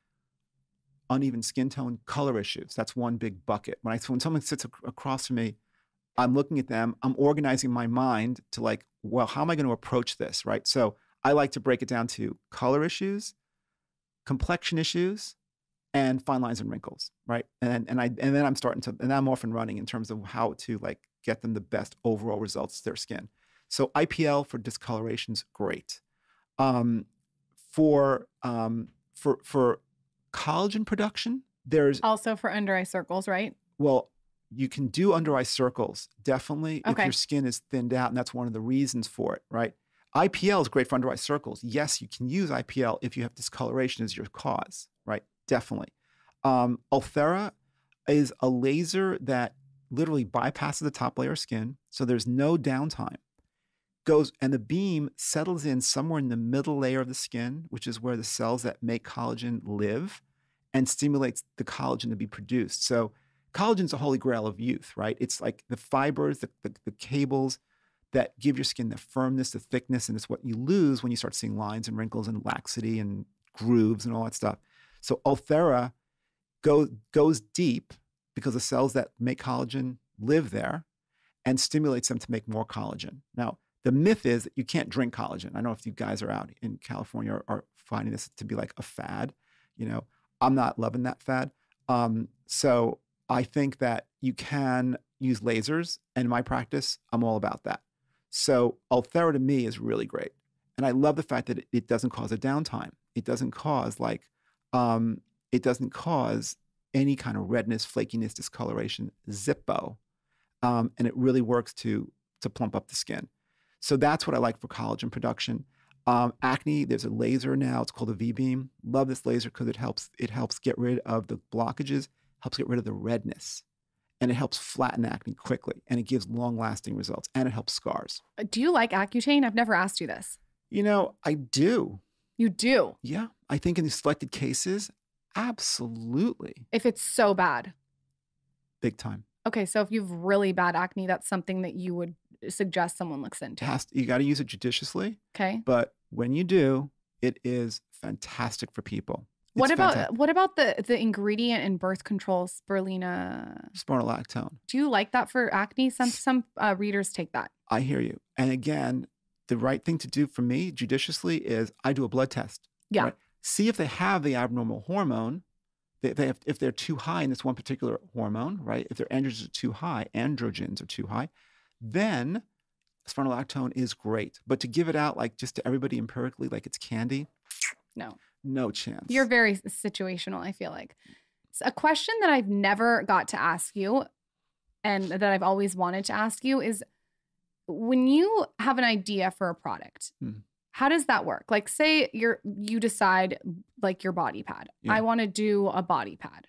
uneven skin tone, color issues. That's one big bucket. When someone sits across from me, I'm looking at them, I'm organizing my mind to like, well, how am I going to approach this, right? So I like to break it down to color issues, complexion issues, and fine lines and wrinkles, right? And then I'm off and running in terms of how to like get them the best overall results to their skin. So IPL for discoloration's great. For collagen production, there's also for under eye circles, right? Well, you can do under eye circles, definitely, if your skin is thinned out, and that's one of the reasons for it, right? IPL is great for under eye circles. Yes, you can use IPL if you have discoloration as your cause, right? Definitely. Ulthera is a laser that literally bypasses the top layer of skin, so there's no downtime. And the beam settles in somewhere in the middle layer of the skin, which is where the cells that make collagen live, and stimulates the collagen to be produced. So collagen's a holy grail of youth, right? It's like the fibers, the cables that give your skin the firmness, the thickness, and it's what you lose when you start seeing lines and wrinkles and laxity and grooves and all that stuff. So Ulthera goes deep because the cells that make collagen live there and stimulates them to make more collagen. Now, the myth is that you can't drink collagen. I don't know if you guys are out in California are finding this to be like a fad. I'm not loving that fad. So I think that you can use lasers, and in my practice, I'm all about that. So Ulthera to me is really great. And I love the fact that it doesn't cause a downtime. It doesn't cause any kind of redness, flakiness, discoloration, zippo. And it really works to plump up the skin. So that's what I like for collagen production. Acne, there's a laser now. It's called a V-beam. Love this laser because it helps get rid of the blockages, helps get rid of the redness, and it helps flatten acne quickly, and it gives long-lasting results, and it helps scars. Do you like Accutane? I've never asked you this. I do. You do? Yeah. I think in these selected cases, absolutely. If it's so bad? Big time. Okay, so if you have really bad acne, that's something that you would suggest someone looks into. You got to use it judiciously. Okay. But when you do, it is fantastic for people. What about the ingredient in birth control, spirulina? Spironolactone. Do you like that for acne? Some readers take that. I hear you. And again, the right thing to do for me judiciously is I do a blood test. Yeah. Right? See if they have the abnormal hormone. If they're too high in this one particular hormone, right? If their androgens are too high, then spironolactone is great. But to give it out like just to everybody empirically, like it's candy, no chance. You're very situational, I feel like. So a question that I've never got to ask you, and that I've always wanted to ask you is, when you have an idea for a product, how does that work? Like, say you decide, like, your body pad. Yeah. I want to do a body pad.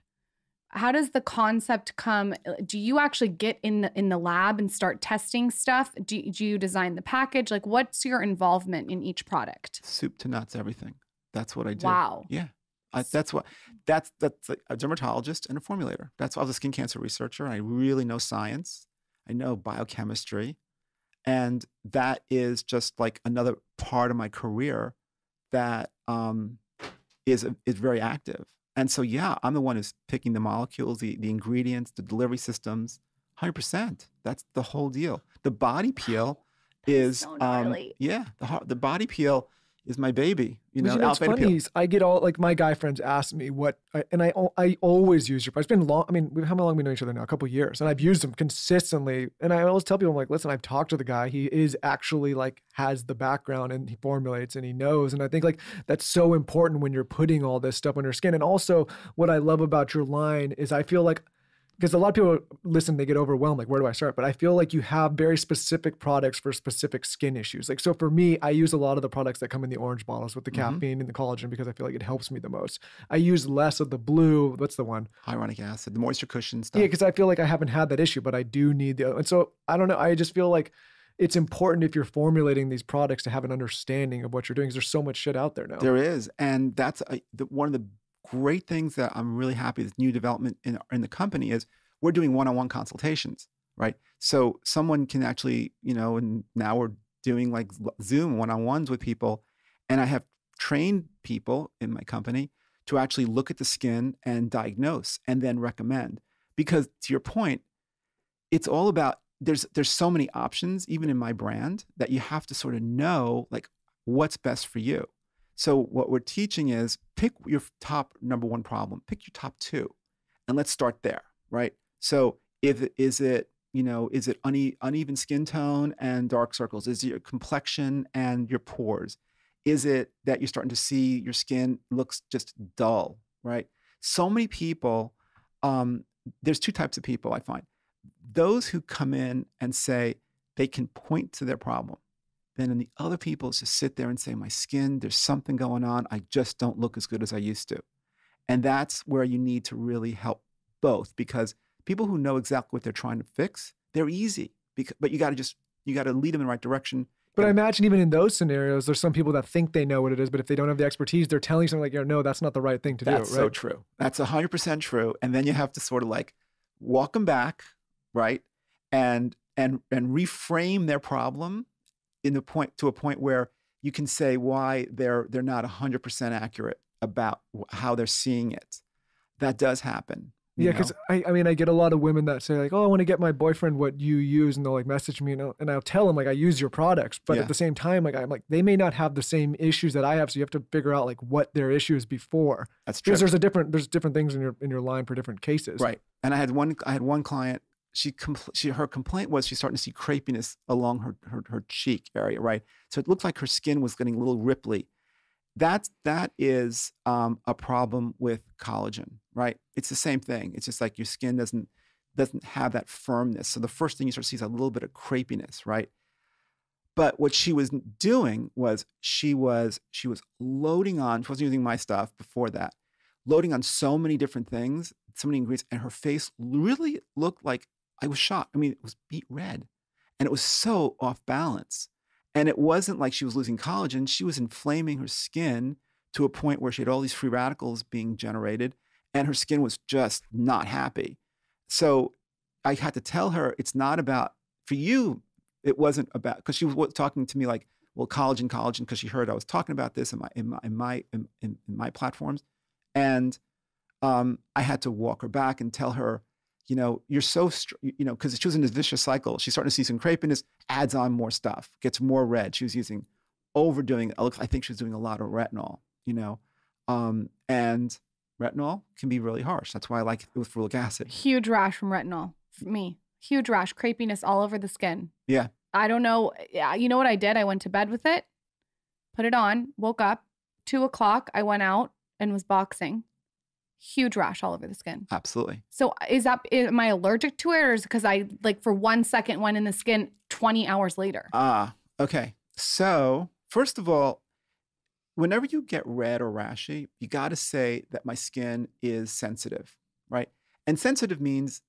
How does the concept come? Do you actually get in the lab and start testing stuff? Do you design the package? Like, what's your involvement in each product? Soup to nuts, everything. That's what I do. Wow. Yeah. That's like a dermatologist and a formulator. I was a skin cancer researcher. And I really know science. I know biochemistry. And that is just like another part of my career that is very active. And so, yeah, I'm the one who's picking the molecules, the ingredients, the delivery systems, 100%. That's the whole deal. The body peel is, so gnarly. The body peel is my baby. You know, what's funny is I get all, like, my guy friends ask me I always use your products. It's been long. I mean, how long have we known each other now? A couple of years. And I've used them consistently. And I always tell people, I'm like, listen, I've talked to the guy. He is actually, like, has the background and he formulates and he knows. And I think, like, that's so important when you're putting all this stuff on your skin. And also what I love about your line is I feel like, because a lot of people listen, they get overwhelmed, like, where do I start? But I feel like you have very specific products for specific skin issues. Like, so for me, I use a lot of the products that come in the orange bottles with the caffeine and the collagen because I feel like it helps me the most. I use less of the blue, what's the one? Hyaluronic acid, the moisture cushion stuff. Yeah, because I feel like I haven't had that issue, but I do need the other. And so, I don't know, I just feel like it's important if you're formulating these products to have an understanding of what you're doing, because there's so much shit out there now. There is. And that's one of the great things that I'm really happy with new development in the company is we're doing one-on-one consultations, right? So someone can actually, and now we're doing like Zoom one-on-ones with people. And I have trained people in my company to actually look at the skin and diagnose and then recommend. Because to your point, it's all about, there's so many options, even in my brand, that you have to sort of know, like, what's best for you. So what we're teaching is pick your top number one problem, pick your top two, and let's start there, right? So is it uneven skin tone and dark circles? Is it your complexion and your pores? Is it that you're starting to see your skin looks just dull, right? So many people, there's two types of people I find. Those who come in and say they can point to their problem. Then the other people just sit there and say, my skin, there's something going on. I just don't look as good as I used to. And that's where you need to really help both, because people who know exactly what they're trying to fix, they're easy. But you got to lead them in the right direction. But I imagine even in those scenarios, there's some people that think they know what it is, but if they don't have the expertise, they're telling you something like, no, that's not the right thing to do. That's so true. That's 100% true. And then you have to sort of like walk them back, right? And reframe their problem to a point where you can say why they're not 100% accurate about how they're seeing it. That does happen. Yeah, because I get a lot of women that say like, oh, I want to get my boyfriend what you use, and they'll like message me, and I'll tell them like I use your products, but at the same time, like I'm like they may not have the same issues that I have, so you have to figure out like what their issues before. That's true. Because there's different things in your line for different cases. Right. And I had one client. Her complaint was she's starting to see crepiness along her cheek area, right? So it looked like her skin was getting a little ripply. That is a problem with collagen, right? It's the same thing. It's just like your skin doesn't have that firmness. So the first thing you start to see is a little bit of crepiness, right? But what she was doing was she was loading on. She wasn't using my stuff before that, loading on so many different things, so many ingredients, and her face really looked like, I was shocked. I mean, it was beet red, and it was so off balance. And it wasn't like she was losing collagen. She was inflaming her skin to a point where she had all these free radicals being generated, and her skin was just not happy. So I had to tell her, it's not about, for you, it wasn't about, because she was talking to me like, well, collagen, because she heard I was talking about this in my platforms. And I had to walk her back and tell her, you're so, because she was in this vicious cycle. She's starting to see some crepiness, adds on more stuff, gets more red. She was overdoing, I think she was doing a lot of retinol, and retinol can be really harsh. That's why I like it with ferulic acid. Huge rash from retinol for me. Huge rash, crepiness all over the skin. Yeah. I don't know. You know what I did? I went to bed with it, put it on, woke up, 2:00. I went out and was boxing. Huge rash all over the skin. Absolutely. So am I allergic to it, or is it because I like for 1 second went in the skin 20 hours later? Okay. So first of all, whenever you get red or rashy, you got to say that my skin is sensitive, right? And sensitive means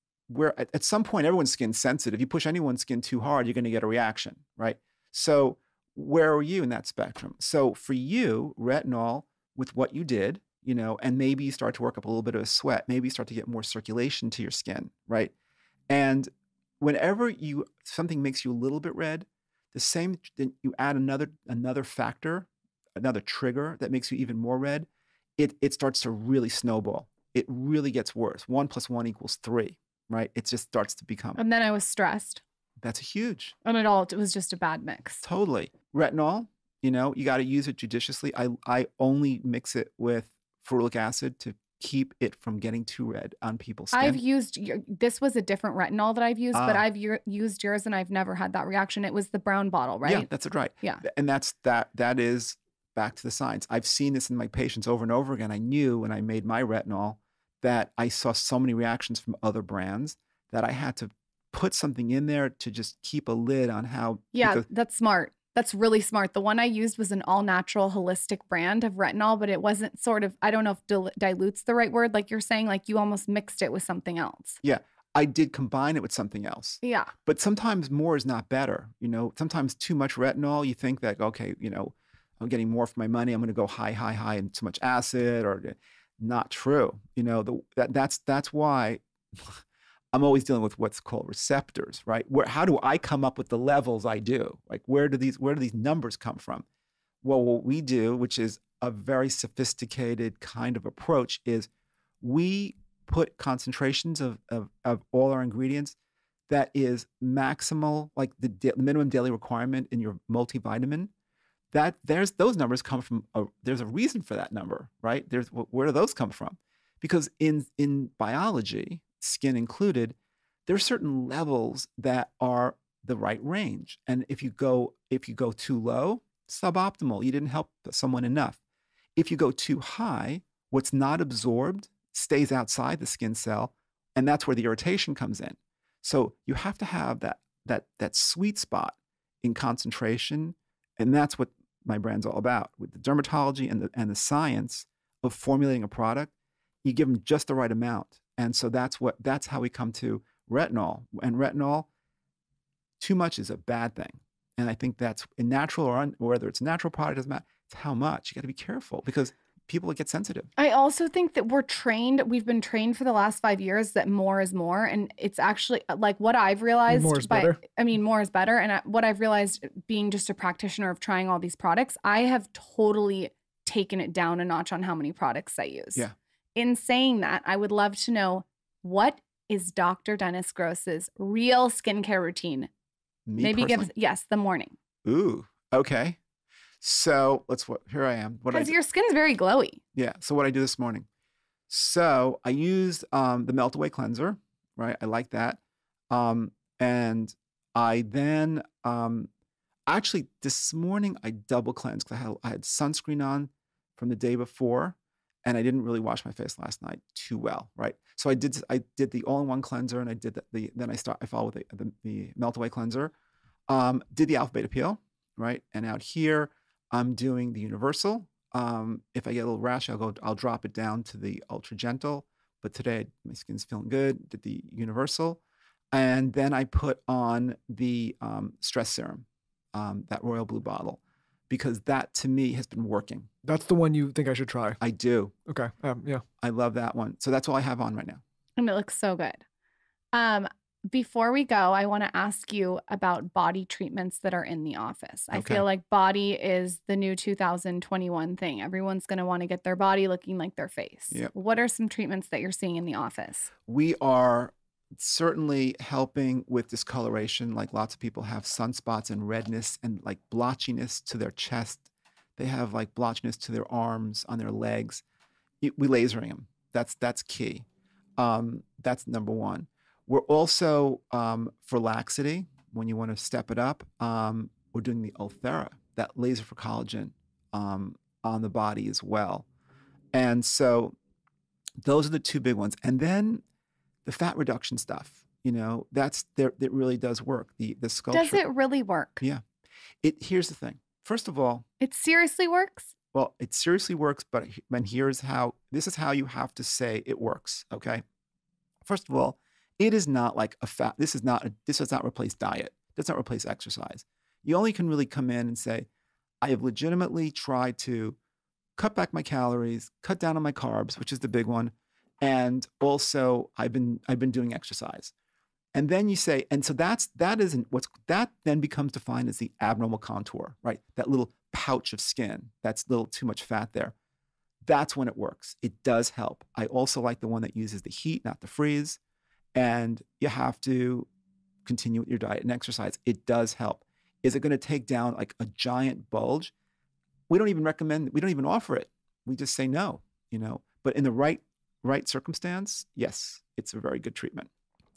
at some point, everyone's skin's sensitive. You push anyone's skin too hard, you're going to get a reaction, right? So where are you in that spectrum? So for you, retinol, with what you did, and maybe you start to work up a little bit of a sweat, maybe you start to get more circulation to your skin, right? And whenever something makes you a little bit red, then you add another factor, another trigger that makes you even more red, it starts to really snowball. It really gets worse. 1 + 1 = 3, right? It just starts to become. And then I was stressed. That's huge. And it was just a bad mix. Totally. Retinol, you got to use it judiciously. I only mix it with ferulic acid to keep it from getting too red on people's skin. This was a different retinol that I've used, but I've used yours and I've never had that reaction. It was the brown bottle, right? Yeah, that's right. Yeah. And that is back to the science. I've seen this in my patients over and over again. I knew when I made my retinol that I saw so many reactions from other brands that I had to put something in there to just keep a lid on how. Yeah, that's smart. That's really smart. The one I used was an all-natural holistic brand of retinol, but it wasn't I don't know if dilute's the right word. Like you're saying, like you almost mixed it with something else. Yeah, I did combine it with something else. Yeah. But sometimes more is not better. Sometimes too much retinol, you think that, okay, I'm getting more for my money. I'm going to go high and too much acid, or not true. That's why I'm always dealing with what's called receptors, right? How do I come up with the levels I do? Like, where do these numbers come from? Well, what we do, which is a very sophisticated kind of approach, is we put concentrations of all our ingredients that is maximal, like the minimum daily requirement in your multivitamin. Those numbers come from there's a reason for that number, right? Where do those come from? Because in biology, skin included, there are certain levels that are the right range. And if you go too low, suboptimal. You didn't help someone enough. If you go too high, what's not absorbed stays outside the skin cell, and that's where the irritation comes in. So you have to have that sweet spot in concentration, and that's what my brand's all about. With the dermatology and the science of formulating a product, you give them just the right amount. And so that's how we come to retinol. And retinol, too much is a bad thing. And I think that's in natural or whether it's a natural product, doesn't matter. It's how much. You got to be careful because people get sensitive. I also think that we've been trained for the last 5 years that more is more. And it's actually like what I've realized. More is better. More is better. And what I've realized being just a practitioner of trying all these products, I have totally taken it down a notch on how many products I use. Yeah. In saying that, I would love to know, what is Dr. Dennis Gross's real skincare routine? Maybe yes, the morning. Ooh, okay. So here I am. Because your skin's very glowy. Yeah. So what I do this morning. So I used the Melt Away cleanser, right? I like that. And I then actually this morning I double cleansed because I had sunscreen on from the day before, and I didn't really wash my face last night too well, right? So I did the all-in-one cleanser, and I did then I followed with the Melt Away cleanser. Did the alpha beta peel, right? And out here I'm doing the universal. If I get a little rash, I'll drop it down to the ultra gentle. But today my skin's feeling good. Did the universal, and then I put on the stress serum, that royal blue bottle, because that to me has been working. That's the one you think I should try? I do. Okay. Yeah. I love that one. So that's all I have on right now. And it looks so good. Before we go, I want to ask you about body treatments that are in the office. I feel like body is the new 2021 thing. Everyone's going to want to get their body looking like their face. Yep. What are some treatments that you're seeing in the office? We are certainly helping with discoloration. Like lots of people have sunspots and redness and like blotchiness to their chest. They have like blotchiness to their arms, on their legs. We lasering them. That's key. That's number one. We're also, for laxity, when you want to step it up, we're doing the Ulthera, that laser for collagen, on the body as well. And so Those are the two big ones. And then the fat reduction stuff, you know, that really does work. The sculpture. Does it really work? Yeah. Here's the thing. First of all, it seriously works? Well, it seriously works, but this is how you have to say it works, okay? First of all, it is not like this does not replace diet. It does not replace exercise. You only can really come in and say, I have legitimately tried to cut back my calories, cut down on my carbs, which is the big one, and also I've been doing exercise. And then you say, and so that then becomes defined as the abnormal contour, right? That little pouch of skin, that's a little too much fat there. That's when it works. It does help. I also like the one that uses the heat, not the freeze. And you have to continue with your diet and exercise. It does help. Is it going to take down like a giant bulge? We don't even offer it. We just say no, you know. But in the right circumstance, yes, it's a very good treatment.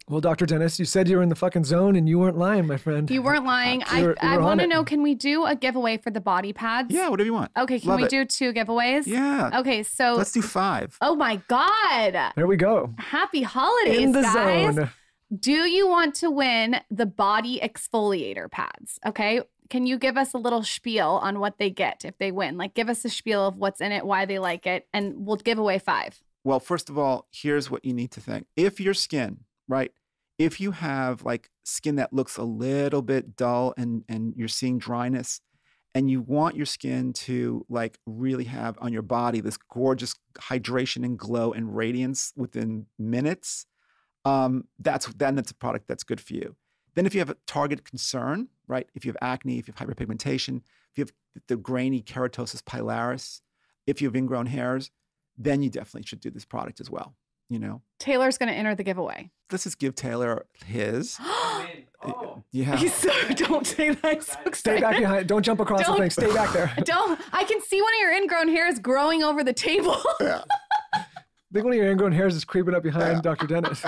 Well, Dr. Dennis, you said you were in the fucking zone and you weren't lying, my friend. You weren't lying. I want to know, can we do a giveaway for the body pads? Yeah, whatever you want. Okay, can we do 2 giveaways? Yeah. Okay, so. Let's do 5. Oh my God. There we go. Happy holidays, in the guys. Zone. Do you want to win the body exfoliator pads? Okay. Can you give us a little spiel on what they get if they win? Like, give us a spiel of what's in it, why they like it, and we'll give away 5. Well, first of all, here's what you need to think. If your skin, right? If you have like skin that looks a little bit dull and you're seeing dryness, and you want your skin to like really have on your body this gorgeous hydration and glow and radiance within minutes, that's a product that's good for you. Then if you have a target concern, right? If you have acne, if you have hyperpigmentation, if you have the grainy keratosis pilaris, if you have ingrown hairs, then you definitely should do this product as well, you know? Taylor's going to enter the giveaway. Let's just give Taylor his. Yeah. Don't say that. So stay back behind. Don't jump across the thing. Stay back there. I can see one of your ingrown hairs growing over the table. Yeah. I think one of your ingrown hairs is creeping up behind Dr. Dennis.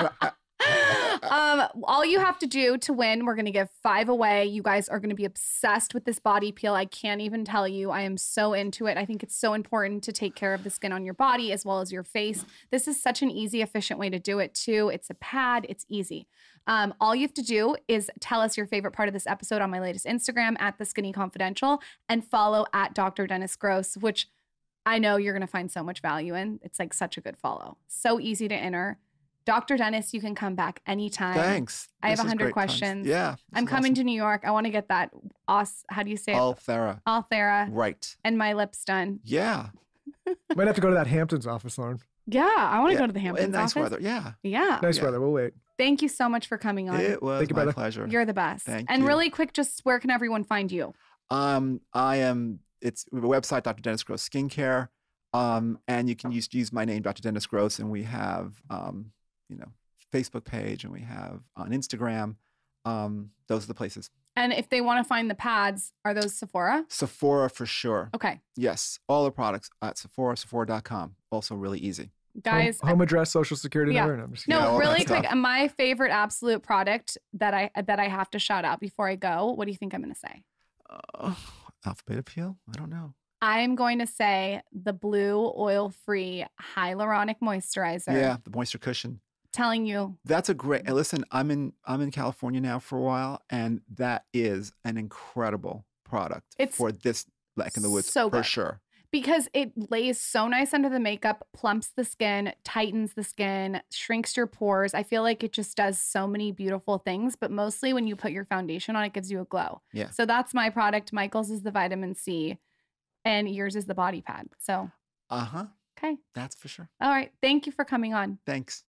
All you have to do to win, we're going to give 5 away. You guys are going to be obsessed with this body peel. I can't even tell you. I am so into it. I think it's so important to take care of the skin on your body as well as your face. This is such an easy, efficient way to do it too. It's a pad. It's easy. All you have to do is tell us your favorite part of this episode on my latest Instagram @theskinnyconfidential and follow @Dr. Dennis Gross, which I know you're going to find so much value in. It's like such a good follow. So easy to enter. Dr. Dennis, you can come back anytime. Thanks. I have 100 questions. Yeah. I'm coming to New York. I want to get that, how do you say it? Althera. Right. And my lips done. Yeah. Might have to go to that Hamptons office, Lauren. Yeah, I want to go to the Hamptons office. office. Nice weather, yeah. Yeah. Nice weather, we'll wait. Thank you so much for coming on. It was my pleasure. You're the best. Thank you. And you. really quick, just where can everyone find you? It's a website, Dr. Dennis Gross Skincare. And you can use my name, Dr. Dennis Gross, and we have, Facebook page, and we have on Instagram. Those are the places. And if they want to find the pads, are those Sephora? Sephora for sure. Okay. Yes. All the products at Sephora, Sephora.com. Also really easy. Guys. Home address, social security number. No, really quick. My favorite absolute product that I have to shout out before I go. What do you think I'm going to say? Alpha Beta Peel? I don't know. I'm going to say the blue oil-free hyaluronic moisturizer. Yeah, the moisture cushion. Telling you. That's a great, listen, I'm in California now for a while, and that is an incredible product for this neck in the woods, so for good. sure. Because it lays so nice under the makeup, plumps the skin, tightens the skin, shrinks your pores. I feel like it just does so many beautiful things, but mostly when you put your foundation on, it gives you a glow. Yeah. So that's my product. Michael's is the vitamin C, and yours is the body pad. So. Okay. Okay. That's for sure. All right. Thank you for coming on. Thanks.